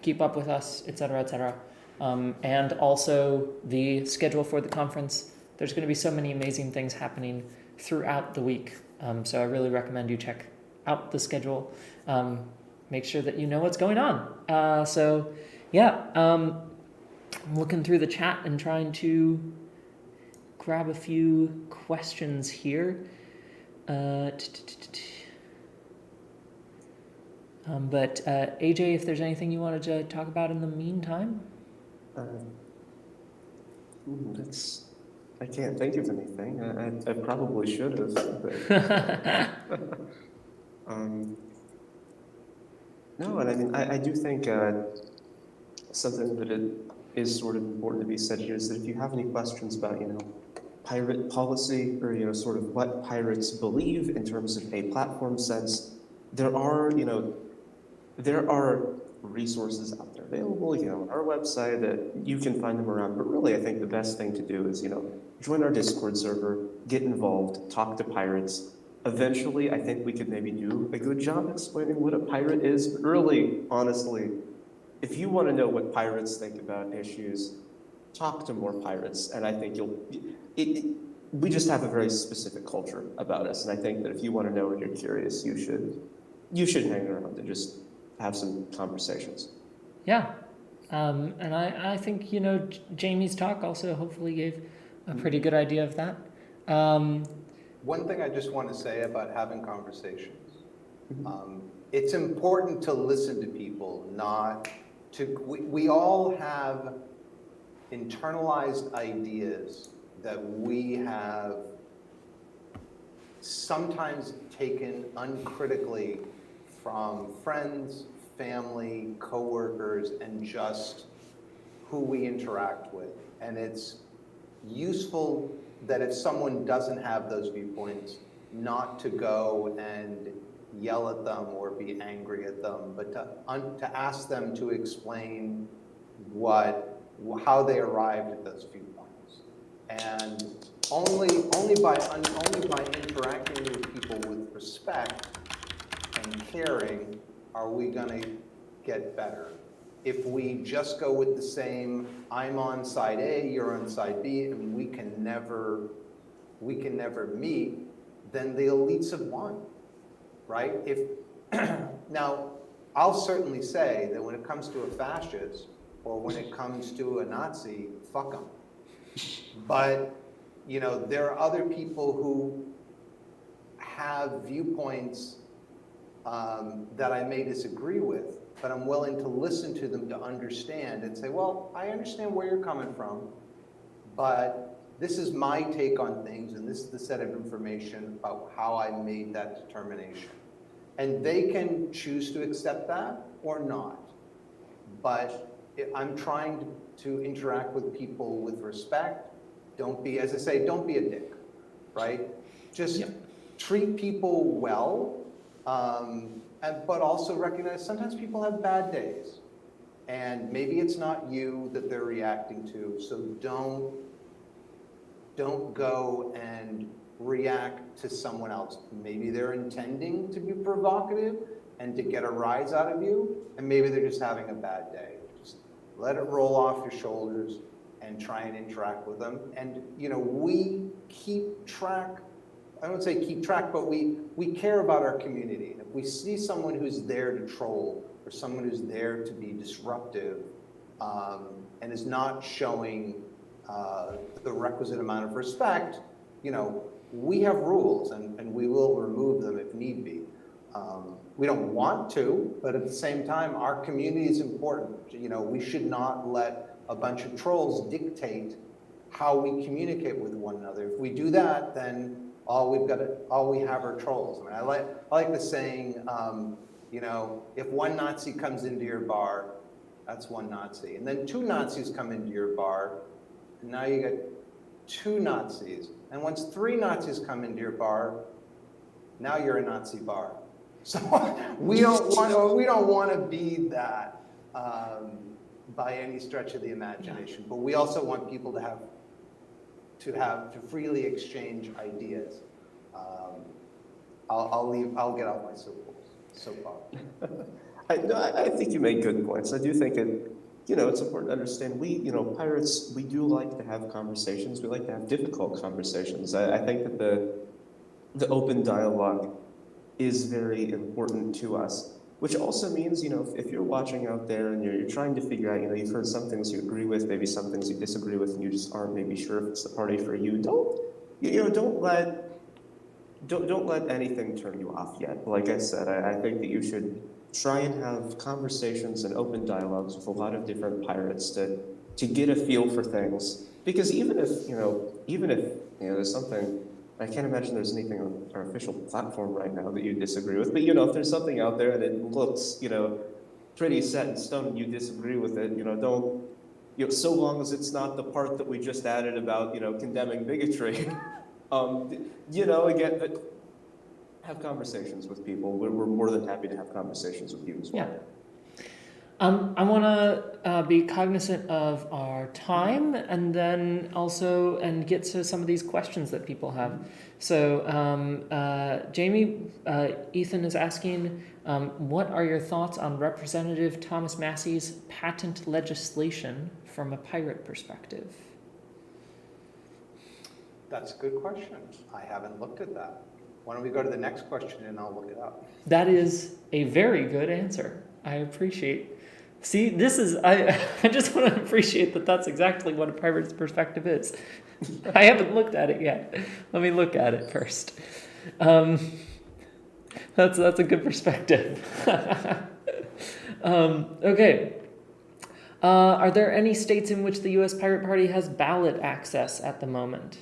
keep up with us, etc., etc. And also the schedule for the conference. There's going to be so many amazing things happening throughout the week. So I really recommend you check out the schedule. Make sure that you know what's going on. I'm looking through the chat and trying to grab a few questions here. But AJ, if there's anything you wanted to talk about in the meantime? I can't think of anything. I probably should have. But, no, and I mean, I do think something that it is sort of important to be said here is that if you have any questions about, pirate policy or, sort of what pirates believe in terms of a platform sense, there are resources out there available, on our website that you can find them around. But really, I think the best thing to do is, join our Discord server, get involved, talk to pirates. Eventually, I think we could maybe do a good job explaining what a pirate is. But really, honestly, if you want to know what pirates think about issues, talk to more pirates, and I think we just have a very specific culture about us, and I think that if you want to know and you're curious, you should hang around and just have some conversations. Yeah, and I think Jamie's talk also hopefully gave a pretty good idea of that. One thing I just want to say about having conversations, it's important to listen to people, not to, we all have internalized ideas that we have sometimes taken uncritically from friends, family, coworkers, and just who we interact with. And it's useful that if someone doesn't have those viewpoints, not to go and yell at them or be angry at them, but to ask them to explain how they arrived at those viewpoints. And only by interacting with people with respect and caring are we going to get better. If we just go with the same, I'm on side A, you're on side B, and we can never meet, then the elites have won, right? Now, I'll certainly say that when it comes to a fascist or when it comes to a Nazi, fuck them. But there are other people who have viewpoints that I may disagree with, but I'm willing to listen to them to understand and say, well, I understand where you're coming from, but this is my take on things, and this is the set of information about how I made that determination. And they can choose to accept that or not. But I'm trying to interact with people with respect. Don't be, as I say, don't be a dick, right? Just treat people well, but also recognize sometimes people have bad days. And maybe it's not you that they're reacting to, so don't go and react to someone else. Maybe they're intending to be provocative and to get a rise out of you, and maybe they're just having a bad day. Just let it roll off your shoulders and try and interact with them. And we keep track, I don't say keep track, but we care about our community. And if we see someone who's there to troll or someone who's there to be disruptive and is not showing the requisite amount of respect, we have rules and we will remove them if need be. We don't want to, but at the same time, our community is important. We should not let a bunch of trolls dictate how we communicate with one another. If we do that, then all we have are trolls. I mean, I like the saying, if one Nazi comes into your bar, that's one Nazi. And then two Nazis come into your bar, and now you get two Nazis. And once three Nazis come into your bar, now you're a Nazi bar. So we don't want to be that by any stretch of the imagination. But we also want people to freely exchange ideas. I'll get off my soapbox. I think you make good points. I do think it's important to understand pirates, we do like to have conversations. We like to have difficult conversations. I think that the open dialogue is very important to us, which also means, if you're watching out there and you're trying to figure out, you've heard some things you agree with, maybe some things you disagree with, and you just aren't maybe sure if it's the party for you, don't let anything turn you off yet. Like I said, I think that you should try and have conversations and open dialogues with a lot of different pirates to get a feel for things. Because even if there's something, I can't imagine there's anything on our official platform right now that you disagree with, but if there's something out there and it looks, pretty set in stone and you disagree with it, don't, so long as it's not the part that we just added about, condemning bigotry, again, have conversations with people. We're more than happy to have conversations with you as well. I want to be cognizant of our time, and then also get to some of these questions that people have. So, Jamie, Ethan is asking, what are your thoughts on Representative Thomas Massey's patent legislation from a pirate perspective? That's a good question. I haven't looked at that. Why don't we go to the next question and I'll look it up. That is a very good answer. I appreciate. See, this is, I just want to appreciate that that's exactly what a pirate's perspective is. I haven't looked at it yet. Let me look at it first. That's a good perspective. Okay. Are there any states in which the U.S. Pirate Party has ballot access at the moment?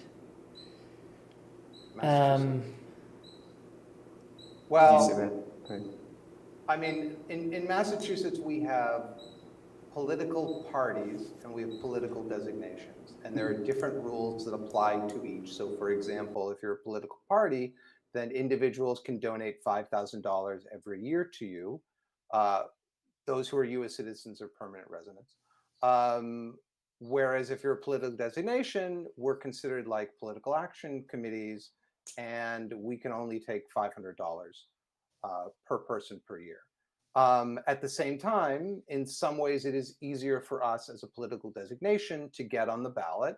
Well, I mean, in Massachusetts, we have political parties and we have political designations, and there are different rules that apply to each. So for example, if you're a political party, then individuals can donate $5,000 every year to you, those who are US citizens or permanent residents. Whereas if you're a political designation, we're considered like political action committees, and we can only take $500 per person per year. At the same time, in some ways, it is easier for us as a political designation to get on the ballot.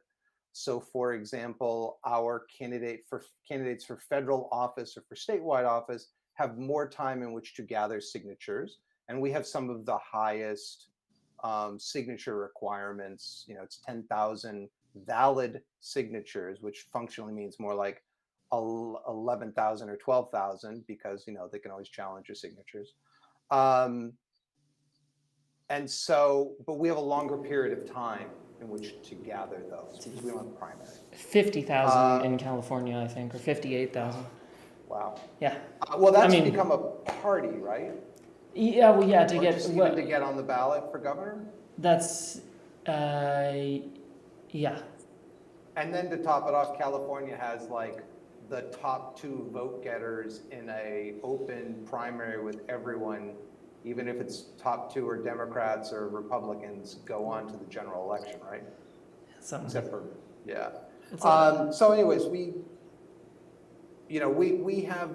So for example, our candidates for federal office or for statewide office have more time in which to gather signatures. And we have some of the highest signature requirements. You know, it's 10,000 valid signatures, which functionally means more like 11,000 or 12,000, because, you know, they can always challenge your signatures. And so, but we have a longer period of time in which to gather those, because we don't have primary. 50,000 in California, I think, or 58,000. Wow. Yeah. Well, that's become a party, right? Yeah, well, yeah, to Or get just even to get on the ballot for governor. That's, yeah. And then to top it off, California has like the top 2 vote getters in a open primary with everyone, even if it's top 2 are Democrats or Republicans, go on to the general election, right? Except for, yeah. So anyways, we have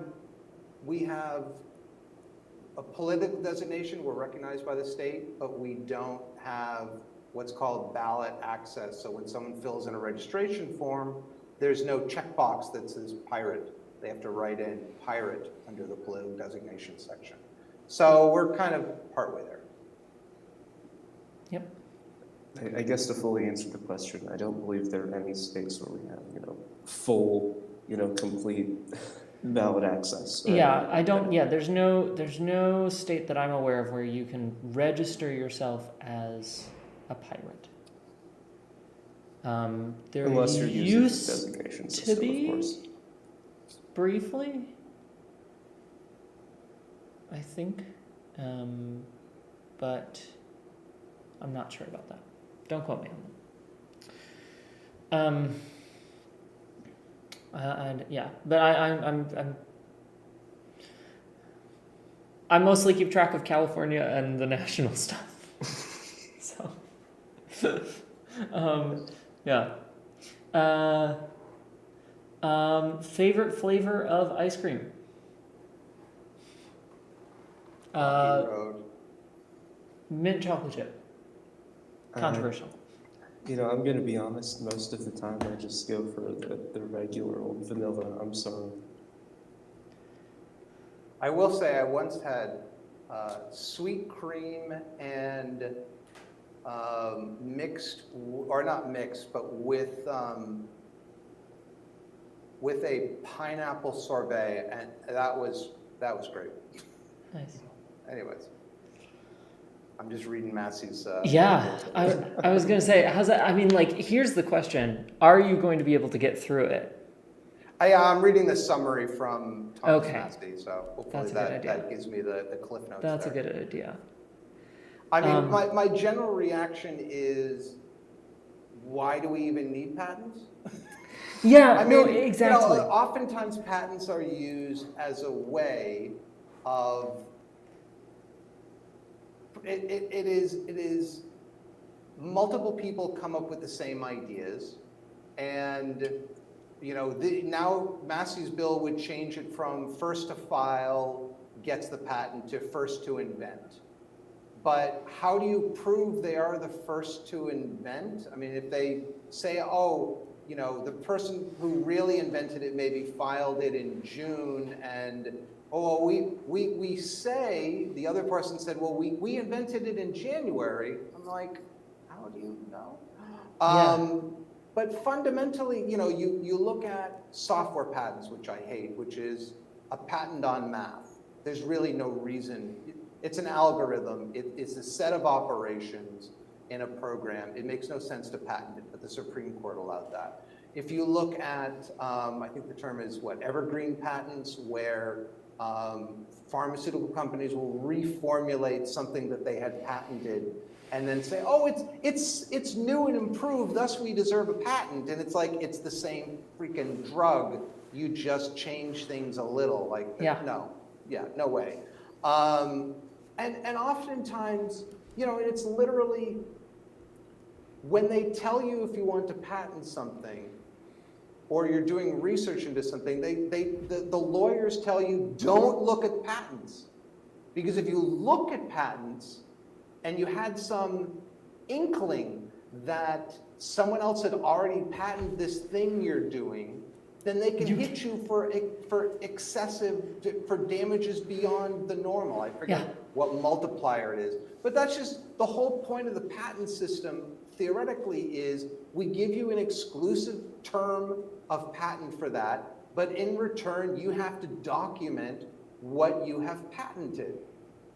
a political designation. We're recognized by the state, but we don't have what's called ballot access. So when someone fills in a registration form, there's no checkbox that says pirate. They have to write in pirate under the political designation section. So we're kind of partway there. Yep. I guess to fully answer the question, I don't believe there are any states where we have, full, complete ballot access. Right? Yeah, I don't. Yeah, there's no state that I'm aware of where you can register yourself as a pirate. There Unless you're using the designation system, to be, of course. Briefly, I think, but I'm not sure about that. Don't quote me on that. And yeah, but I mostly keep track of California and the national stuff. So, yeah. Favorite flavor of ice cream? Mint chocolate chip. Controversial. I'm going to be honest, most of the time I just go for the regular old vanilla. I'm sorry. I will say I once had sweet cream and mixed, or not mixed, but with a pineapple sorbet, and that was great. Nice. Anyways, I'm just reading Massey's. Yeah, I was gonna say, how's that? I mean, here's the question: are you going to be able to get through it? I'm reading the summary from Thomas Massey, so hopefully that gives me the cliff notes. That's a good idea. I mean, my general reaction is, why do we even need patents? Yeah, I mean, exactly. Oftentimes patents are used as a way of, It is multiple people come up with the same ideas, and now Massey's bill would change it from first to file gets the patent to first to invent. But how do you prove they are the first to invent? I mean, if they say, oh, the person who really invented it maybe filed it in June, and we say, the other person said, well, we invented it in January. I'm like, how do you know? But fundamentally, you look at software patents, which I hate, which is a patent on math. There's really no reason. It's an algorithm. It's a set of operations in a program. It makes no sense to patent it, but the Supreme Court allowed that. If you look at, I think the term is evergreen patents, where pharmaceutical companies will reformulate something that they had patented and then say, oh, it's new and improved, thus we deserve a patent. And it's like, it's the same freaking drug. You just change things a little. No way. And oftentimes, it's literally, when they tell you if you want to patent something, or you're doing research into something, the lawyers tell you, don't look at patents. Because if you look at patents, and you had some inkling that someone else had already patented this thing you're doing, then they can hit you for damages beyond the normal. I forget what multiplier it is. But that's just the whole point of the patent system, theoretically, is we give you an exclusive term of patent for that, but in return, you have to document what you have patented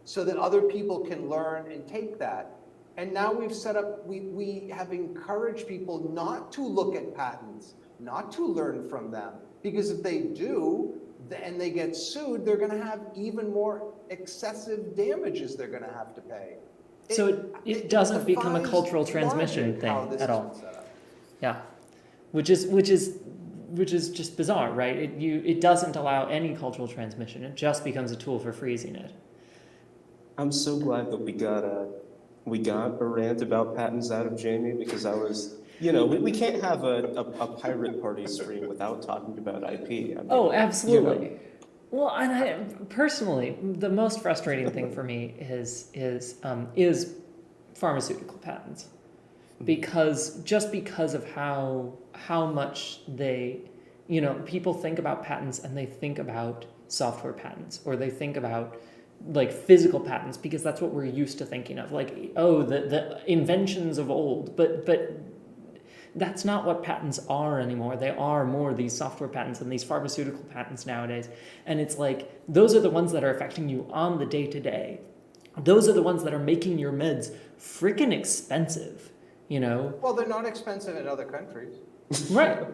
so that other people can learn and take that. And now we've set up, we have encouraged people not to look at patents, not to learn from them, because if they do, and they get sued, they're gonna have even more excessive damages they're gonna have to pay. So it doesn't become a cultural transmission thing at all. Yeah, which is just bizarre, right? It doesn't allow any cultural transmission. It just becomes a tool for freezing it. I'm so glad that we got a rant about patents out of Jamie, because I was, we can't have a pirate party stream without talking about IP. I mean, Absolutely. Well, and I personally, the most frustrating thing for me is pharmaceutical patents, because of how much they, people think about patents and they think about software patents, or they think about like physical patents, because that's what we're used to thinking of, like, oh, the inventions of old, but that's not what patents are anymore. They are more these software patents and these pharmaceutical patents nowadays. And it's like, those are the ones that are affecting you on the day-to-day. Those are the ones that are making your meds freaking expensive, Well, they're not expensive in other countries. Right.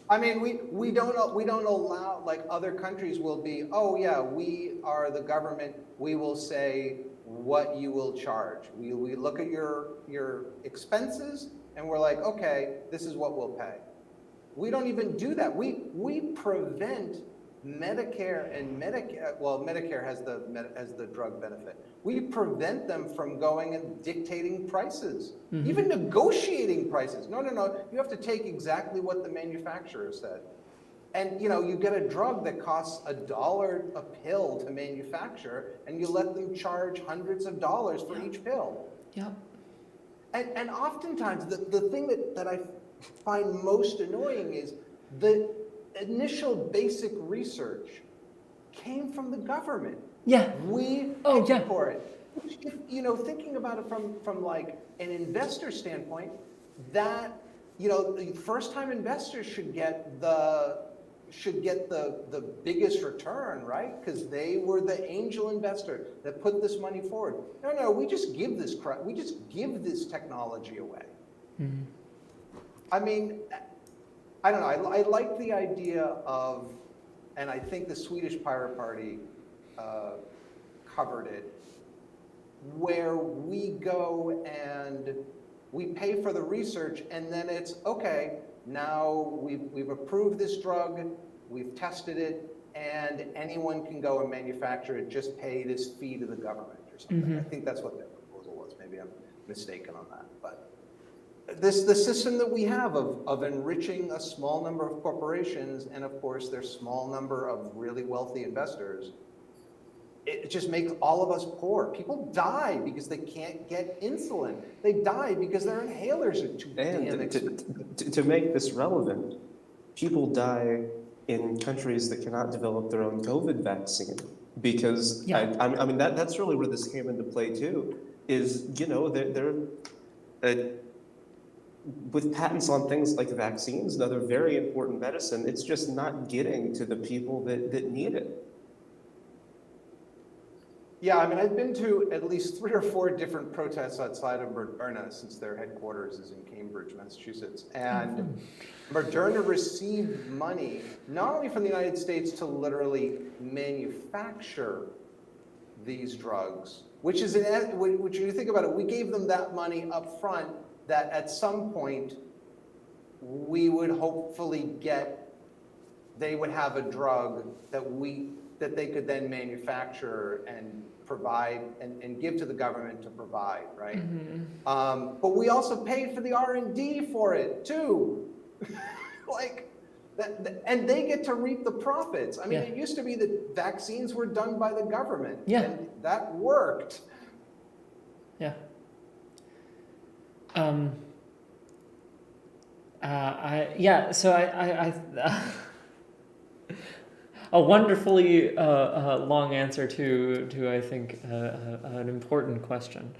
I mean, we don't allow, like, other countries will be, oh yeah, we are the government, we will say what you will charge. We look at your expenses and we're like, okay, this is what we'll pay. We don't even do that. We prevent Medicare and Medicare, well, Medicare has the drug benefit. We prevent them from going and dictating prices, even negotiating prices. No, you have to take exactly what the manufacturer said. And you get a drug that costs $1 a pill to manufacture, and you let them charge hundreds of dollars for each pill. Yep. And oftentimes, the thing that I find most annoying is the initial basic research came from the government. Yeah. We paid for it. Thinking about it from like an investor standpoint, that the first-time investors should get the biggest return, right? Because they were the angel investor that put this money forward. No, we just give this technology away. Mm-hmm. I mean, I don't know. I like the idea of, and I think the Swedish Pirate Party covered it, where we go and we pay for the research, and then it's okay. Now we've approved this drug, we've tested it, and anyone can go and manufacture it. Just pay this fee to the government or something. I think that's what their proposal was. Maybe I'm mistaken on that. But the system that we have of enriching a small number of corporations and, of course, their small number of really wealthy investors, it just makes all of us poor. People die because they can't get insulin. They die because their inhalers are too damn expensive. To make this relevant, people die in countries that cannot develop their own COVID vaccine because I mean that's really where this came into play too. Is they're with patents on things like vaccines, another very important medicine. It's just not getting to the people that need it. Yeah, I mean, I've been to at least 3 or 4 different protests outside of Moderna since their headquarters is in Cambridge, Massachusetts. And Moderna received money, not only from the United States to literally manufacture these drugs, which is, which you think about it, we gave them that money up front that at some point we would hopefully they would have a drug that they could then manufacture and provide and give to the government to provide, right? But we also paid for the R&D for it too. Like that, and they get to reap the profits. I mean, it used to be that vaccines were done by the government. And that worked. Yeah. So I a wonderfully long answer to I think an important question.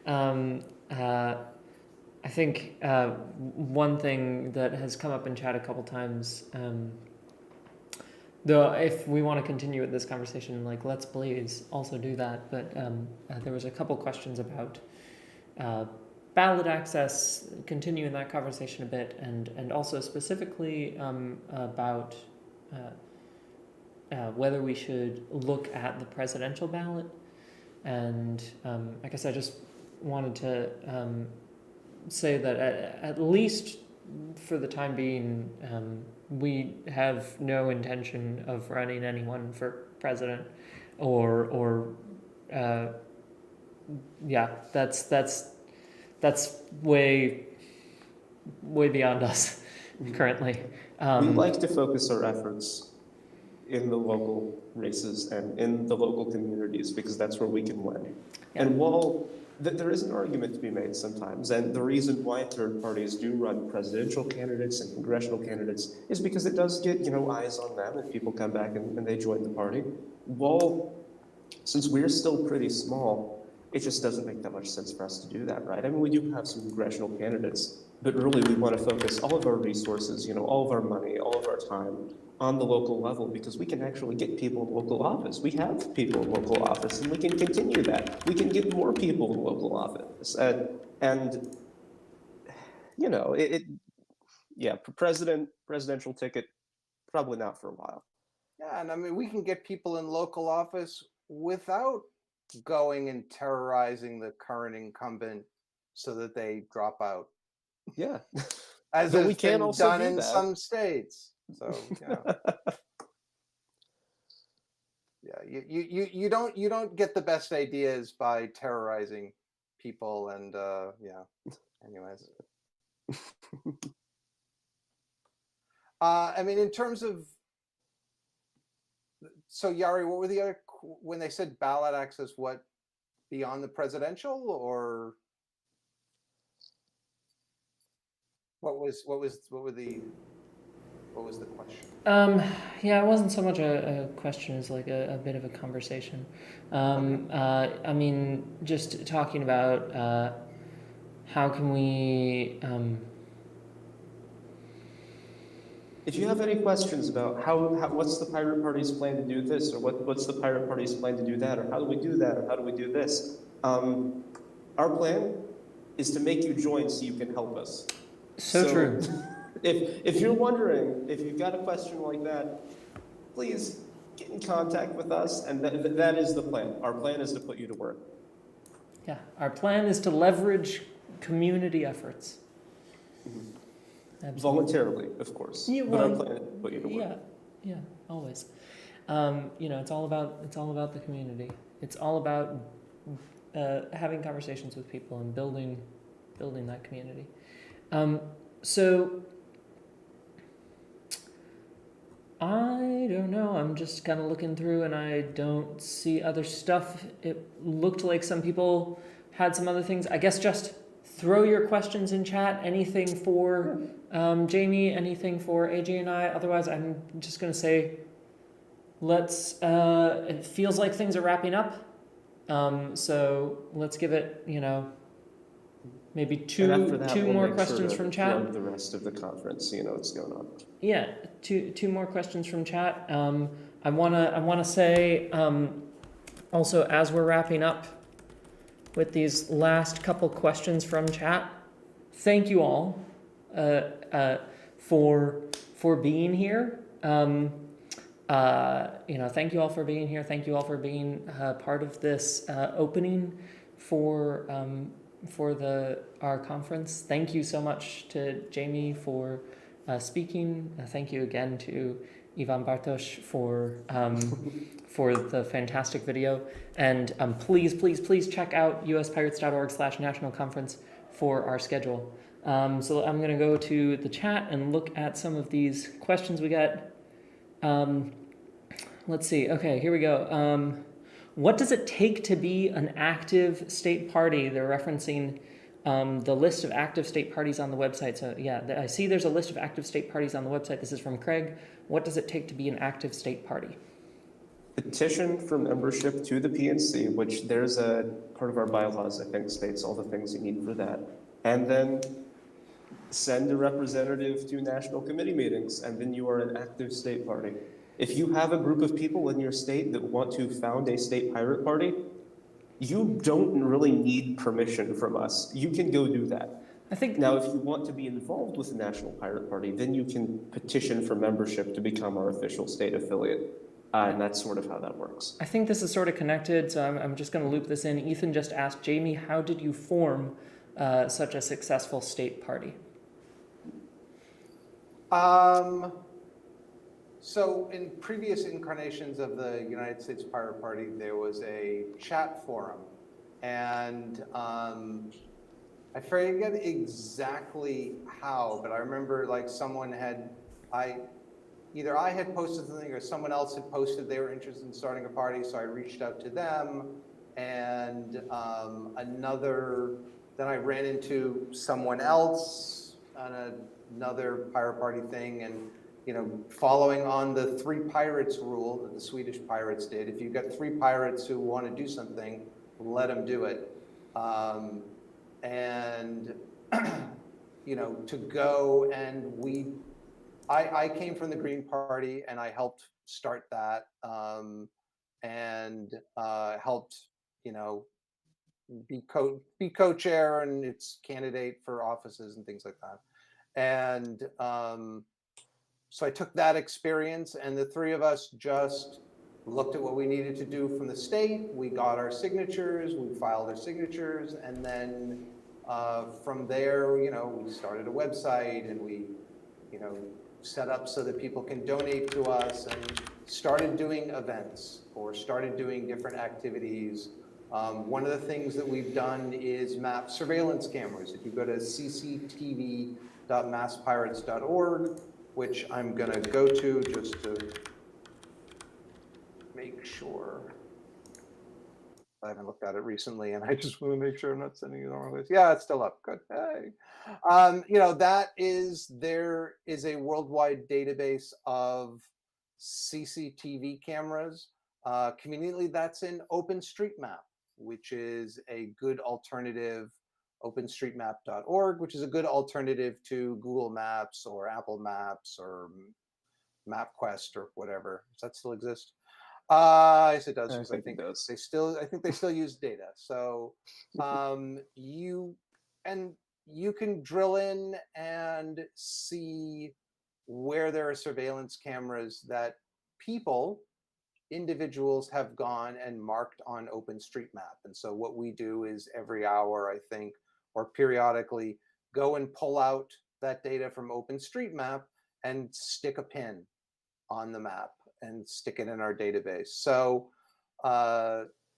I think one thing that has come up in chat a couple times, though if we want to continue with this conversation, like let's please also do that, but there was a couple questions about ballot access, continuing that conversation a bit, and also specifically about whether we should look at the presidential ballot. And I guess I just wanted to say that at least for the time being, we have no intention of running anyone for president that's way beyond us currently. We like to focus our efforts in the local races and in the local communities because that's where we can win. And while there is an argument to be made sometimes, and the reason why third parties do run presidential candidates and congressional candidates is because it does get eyes on them and people come back and they join the party. While since we're still pretty small, it just doesn't make that much sense for us to do that, right? I mean, we do have some congressional candidates, but really we want to focus all of our resources, all of our money, all of our time on the local level because we can actually get people in local office. We have people in local office and we can continue that. We can get more people in local office. Presidential ticket, probably not for a while. Yeah, and I mean, we can get people in local office without going and terrorizing the current incumbent so that they drop out. Yeah. As but has we can been also done do in that. some states. So yeah, you don't get the best ideas by terrorizing people and anyways. I mean, in terms of, so Yari, what were the other, when they said ballot access, what, beyond the presidential, or what was the question? Yeah, it wasn't so much a question as like a bit of a conversation. I mean, just talking about how can we... If you have any questions about what's the Pirate Party's plan to do this, or what's the Pirate Party's plan to do that, or how do we do that, or how do we do this, our plan is to make you join so you can help us. So true. If you're wondering, if you've got a question like that, please get in contact with us, and that is the plan. Our plan is to put you to work. Yeah, our plan is to leverage community efforts. Mm-hmm. Absolutely. Voluntarily, of course. But our plan is to put you to work. Yeah, always. It's all about the community. It's all about having conversations with people and building that community. So I don't know. I'm just kind of looking through and I don't see other stuff. It looked like some people had some other things. I guess just throw your questions in chat. Anything for Jamie, anything for AJ and I. Otherwise, I'm just going to say, it feels like things are wrapping up. So let's give it, maybe two more questions from chat. Plug the rest of the conference, so you know what's going on. Yeah, two more questions from chat. I wanna say also, as we're wrapping up with these last couple questions from chat, thank you all for being here. Thank you all for being here. Thank you all for being part of this opening for our conference. Thank you so much to Jamie for speaking. Thank you again to Ivan Bartoš for the fantastic video. And please check out uspirates.org/national conference for our schedule. So I'm going to go to the chat and look at some of these questions we got. Let's see. Okay, here we go. What does it take to be an active state party? They're referencing the list of active state parties on the website. So yeah, I see there's a list of active state parties on the website. This is from Craig. What does it take to be an active state party? Petition for membership to the PNC, which there's a part of our bylaws, I think, states all the things you need for that. And then send a representative to national committee meetings, and then you are an active state party. If you have a group of people in your state that want to found a state pirate party, you don't really need permission from us. You can go do that. I think now, if you want to be involved with the National Pirate Party, then you can petition for membership to become our official state affiliate. And that's sort of how that works. I think this is sort of connected, so I'm just going to loop this in. Ethan just asked, Jamie, how did you form such a successful state party? So in previous incarnations of the United States Pirate Party, there was a chat forum, and I forget exactly how, but I remember like someone had, either I had posted something or someone else had posted they were interested in starting a party, so I reached out to them, and then I ran into someone else on another pirate party thing, and following on the 3 pirates rule that the Swedish pirates did, if you've got 3 pirates who want to do something, let them do it. To go and I came from the Green Party and I helped start that and helped, be co-chair and its candidate for offices and things like that. And so I took that experience, and the 3 of us just looked at what we needed to do from the state. We got our signatures, we filed our signatures, and then from there, we started a website, and we, set up so that people can donate to us, and started doing events or started doing different activities. One of the things that we've done is map surveillance cameras. If you go to cctv.masspirates.org, which I'm going to go to just to make sure. I haven't looked at it recently, and I just want to make sure I'm not sending you the wrong place. Yeah, it's still up. Good. Hey. There is a worldwide database of CCTV cameras. Conveniently, that's in OpenStreetMap, which is a good alternative. OpenStreetMap.org, which is a good alternative to Google Maps or Apple Maps or MapQuest or whatever. Does that still exist? Yes, it does. I think it does. They still use data. So you can drill in and see where there are surveillance cameras that individuals have gone and marked on OpenStreetMap. And so what we do is every hour, I think, or periodically go and pull out that data from OpenStreetMap and stick a pin on the map and stick it in our database. So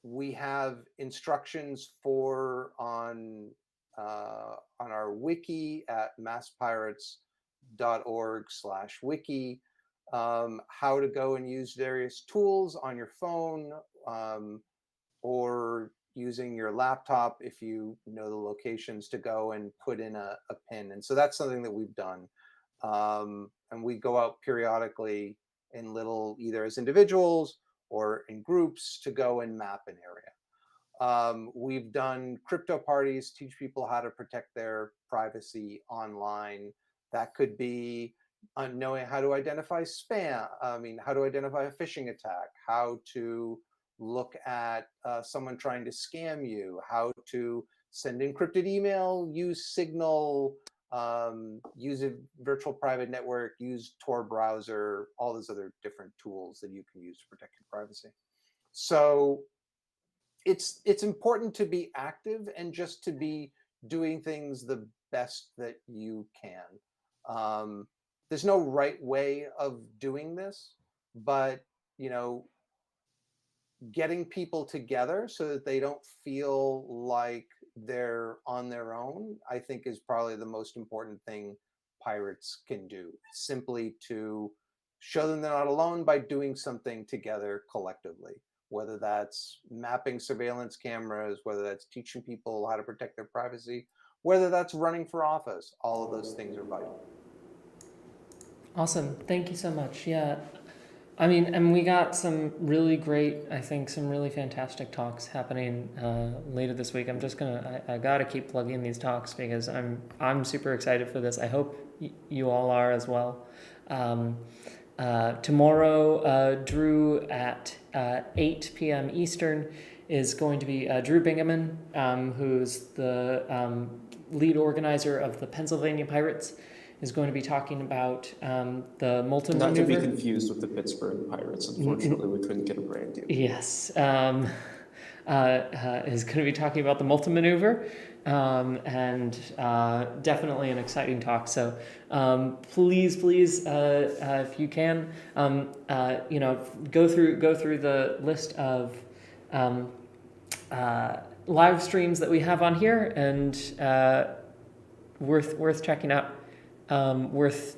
We have instructions on our wiki at masspirates.org/wiki, how to go and use various tools on your phone, or using your laptop if you know the locations to go and put in a pin. And so that's something that we've done. And we go out periodically in either as individuals or in groups to go and map an area. We've done crypto parties, teach people how to protect their privacy online. That could be knowing how to identify spam, how to identify a phishing attack, how to look at someone trying to scam you, how to send encrypted email, use Signal, use a virtual private network, use Tor browser, all those other different tools that you can use to protect your privacy. So it's important to be active and just to be doing things the best that you can. There's no right way of doing this, but getting people together so that they don't feel like they're on their own, I think is probably the most important thing pirates can do. Simply to show them they're not alone by doing something together collectively, whether that's mapping surveillance cameras, whether that's teaching people how to protect their privacy, whether that's running for office. All of those things are vital. Awesome. Thank you so much. Yeah. I mean, and we got some really great, I think, some really fantastic talks happening later this week. I'm just I gotta keep plugging these talks because I'm super excited for this. I hope you all are as well. Tomorrow, Drew at 8 p.m. Eastern is going to be Drew Bingaman, who's the lead organizer of the Pennsylvania Pirates, is going to be talking about the Molten Not maneuver. to be confused with the Pittsburgh Pirates. Unfortunately, we couldn't get a brand deal. Yes. Is going to be talking about the Molten maneuver, and definitely an exciting talk. So please, if you can, go through the list of live streams that we have on here, and worth checking out. Worth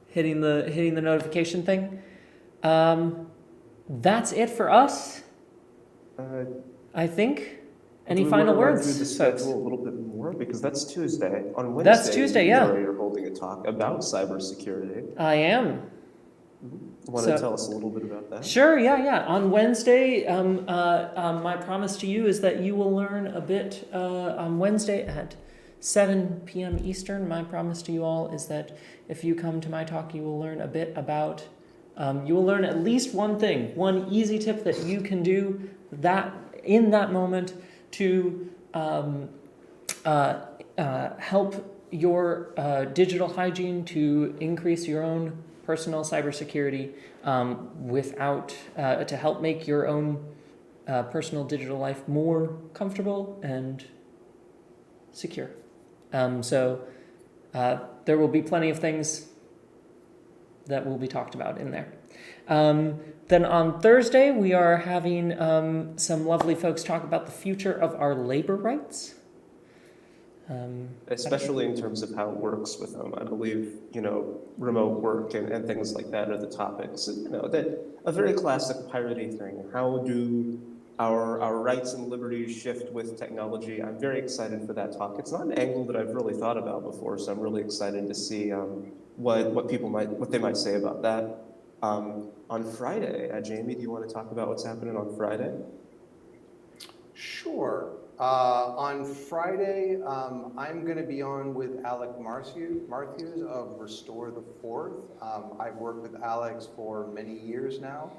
hitting the notification thing. That's it for us. I think. Any final words, do the folks? schedule a little bit more because that's Tuesday. On Wednesday, That's Tuesday, yeah. You're holding a talk about cybersecurity. I am. Want to tell us a little bit about that? Sure, yeah. On Wednesday, my promise to you is that you will learn a bit on Wednesday at 7 p.m. Eastern. My promise to you all is that if you come to my talk, you will learn a bit about, you will learn at least one thing, one easy tip that you can do that in that moment to help your digital hygiene, to increase your own personal cybersecurity to help make your own personal digital life more comfortable and secure. So there will be plenty of things that will be talked about in there. Then on Thursday, we are having some lovely folks talk about the future of our labor rights. Especially in terms of how it works with them. I believe, remote work and things like that are the topics. That a very classic piratey thing. How do our rights and liberties shift with technology? I'm very excited for that talk. It's not an angle that I've really thought about before, so I'm really excited to see what they might say about that. On Friday, Jamie, do you want to talk about what's happening on Friday? Sure. On Friday, I'm going to be on with Alex Matthews of Restore the Fourth. I've worked with Alex for many years now,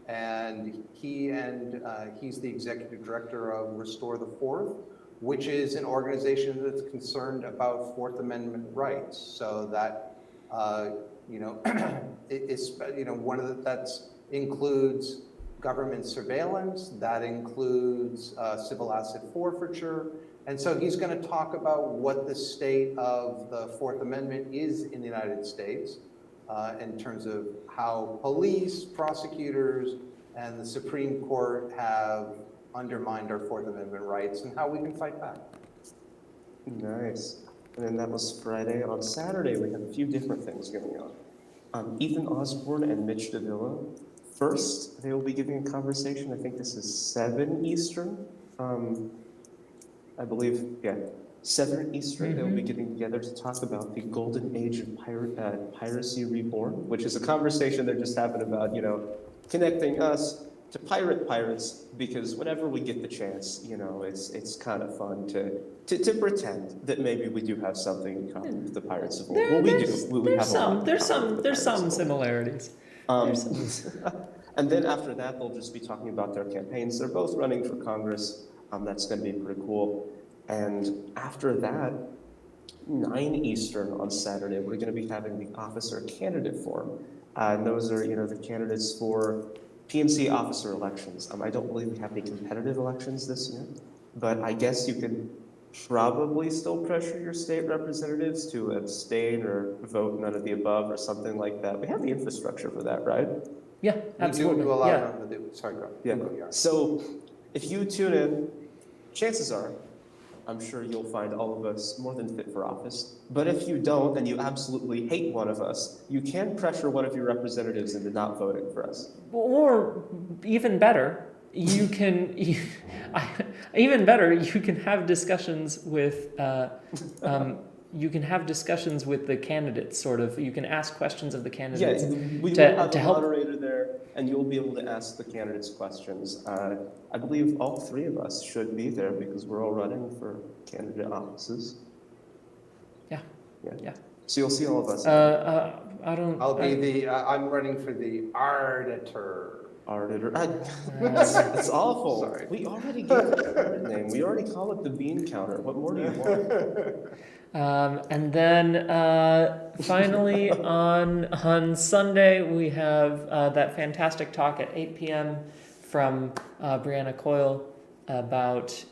and he's the executive director of Restore the Fourth, which is an organization that's concerned about Fourth Amendment rights. So that that includes government surveillance, that includes civil asset forfeiture. And so he's going to talk about what the state of the Fourth Amendment is in the United States in terms of how police, prosecutors, and the Supreme Court have undermined our Fourth Amendment rights and how we can fight back. Nice. And then that was Friday. On Saturday, we have a few different things going on. Ethan Osborne and Mitch Davila. First, they will be giving a conversation. I think this is 7 Eastern. I believe, 7 Eastern. They'll be getting together to talk about the golden age of piracy reborn, which is a conversation they're just having about, connecting us to pirates, because whenever we get the chance, it's kind of fun to pretend that maybe we do have something in common with the pirates of old. Well, we do. We have a lot in common with the There's pirates of some old. similarities. And then after that, they'll just be talking about their campaigns. They're both running for Congress. That's going to be pretty cool. And after that, 9 Eastern on Saturday, we're going to be having the officer candidate forum. And those are, the candidates for PNC officer elections. I don't believe we have any competitive elections this year, but I guess you could probably still pressure your state representatives to abstain or vote none of the above or something like that. We have the infrastructure for that, right? Yeah, absolutely. We do allow Yeah. them to do. Sorry, go. Yeah. Go, Yari. So if you tune in, chances are, I'm sure you'll find all of us more than fit for office. But if you don't, and you absolutely hate one of us, you can pressure one of your representatives into not voting for us. Or even better, you can you can have discussions with the candidates. Sort of, you can ask questions of the candidates. Yeah, we to will have a help. moderator there, and you'll be able to ask the candidates questions. I believe all 3 of us should be there because we're all running for candidate offices. Yeah. So you'll see all of us. I don't. I'll be I'm running for the Arditor. Arditor. It's awful. Sorry. We already gave it a credit name. We already call it the bean counter. What more do you want? And then finally on Sunday we have that fantastic talk at 8 p.m. from Brianna Coyle about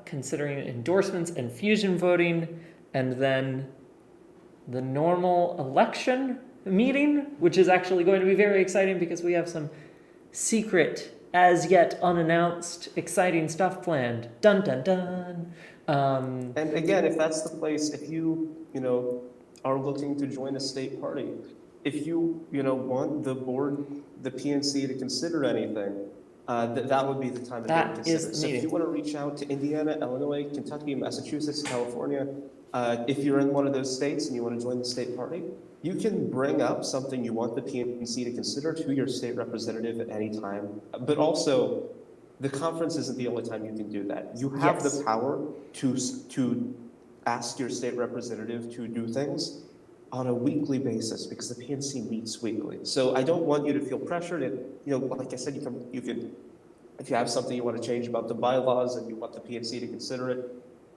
considering endorsements and fusion voting, and then the normal election meeting, which is actually going to be very exciting because we have some secret, as yet unannounced, exciting stuff planned. Dun dun dun. And again, if that's the place, if you, are looking to join a state party, if you, want the board, the PNC to consider anything, that would be the time to That consider. is the So if meeting. you want to reach out to Indiana, Illinois, Kentucky, Massachusetts, California, if you're in one of those states and you want to join the state party, you can bring up something you want the PNC to consider to your state representative at any time. But also, the conference isn't the only time you can do that. You have Yes. the power to ask your state representative to do things on a weekly basis because the PNC meets weekly. So I don't want you to feel pressured. And like I said, you can, if you have something you want to change about the bylaws and you want the PNC to consider it,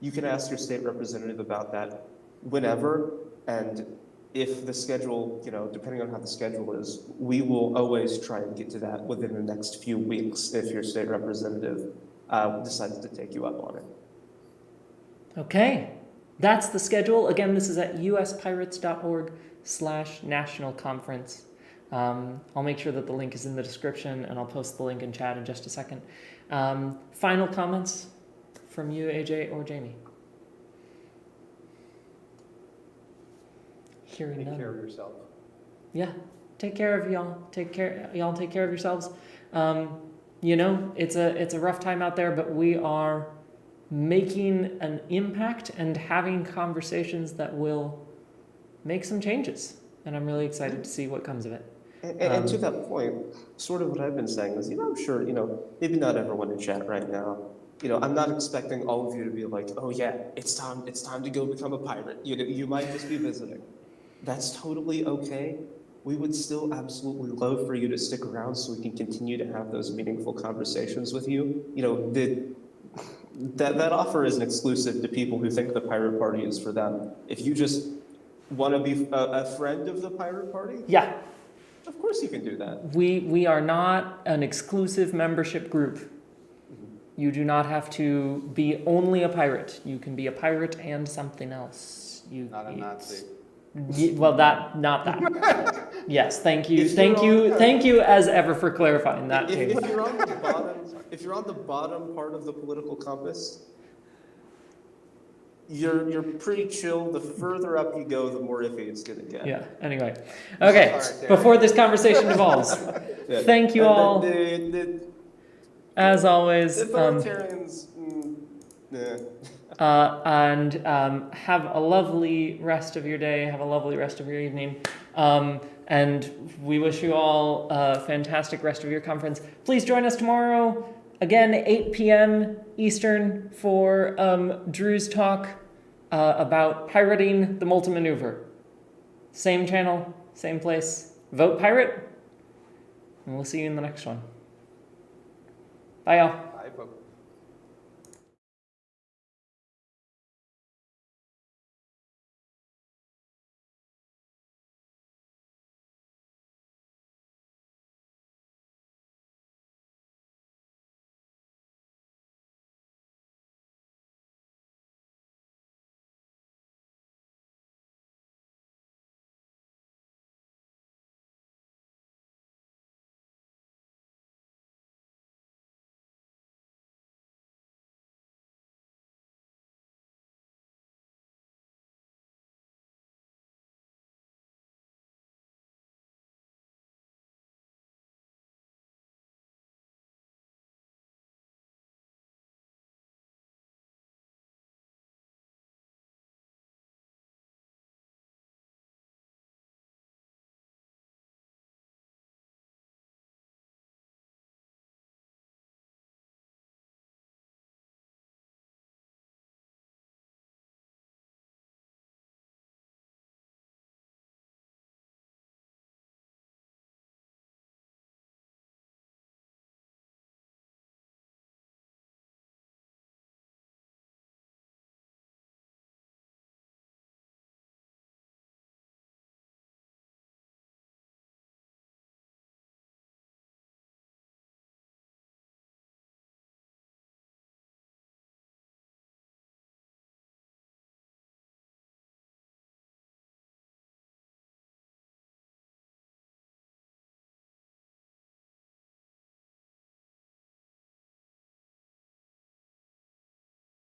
you can ask your state representative about that whenever. And if the schedule, depending on how the schedule is, we will always try and get to that within the next few weeks if your state representative decides to take you up on it. Okay, that's the schedule. Again, this is at uspirates.org/national conference. I'll make sure that the link is in the description, and I'll post the link in chat in just a second. Final comments from you, AJ or Jamie? Hearing Take none. care of yourself. Yeah, take care of y'all. Take care of yourselves. It's a rough time out there, but we are making an impact and having conversations that will make some changes, and I'm really excited to see what comes of it. And to that point, sort of what I've been saying is, I'm sure, maybe not everyone in chat right now, I'm not expecting all of you to be like, oh yeah, it's time to go become a pirate. You might just be visiting. That's totally okay. We would still absolutely love for you to stick around so we can continue to have those meaningful conversations with you. That offer isn't exclusive to people who think the Pirate Party is for them. If you just want to be a friend of the Pirate Party, Yeah, of course you can do that. we are not an exclusive membership group. You do not have to be only a pirate. You can be a pirate and something else. Not a Nazi. Well, not that. Yes, thank you, If you're thank you as ever for clarifying that If too. you're on the bottom, if you're on the bottom part of the political compass, you're pretty chill. The further up you go, the more iffy it's gonna get. Yeah. Anyway, okay. Before this conversation devolves, Yeah. thank you And all The as always. authoritarians, nah. And have a lovely rest of your day. Have a lovely rest of your evening. And we wish you all a fantastic rest of your conference. Please join us tomorrow, again, 8 p.m. Eastern, for Drew's talk about pirating the multi-maneuver. Same channel, same place. Vote pirate, and we'll see you in the next one. Bye, y'all.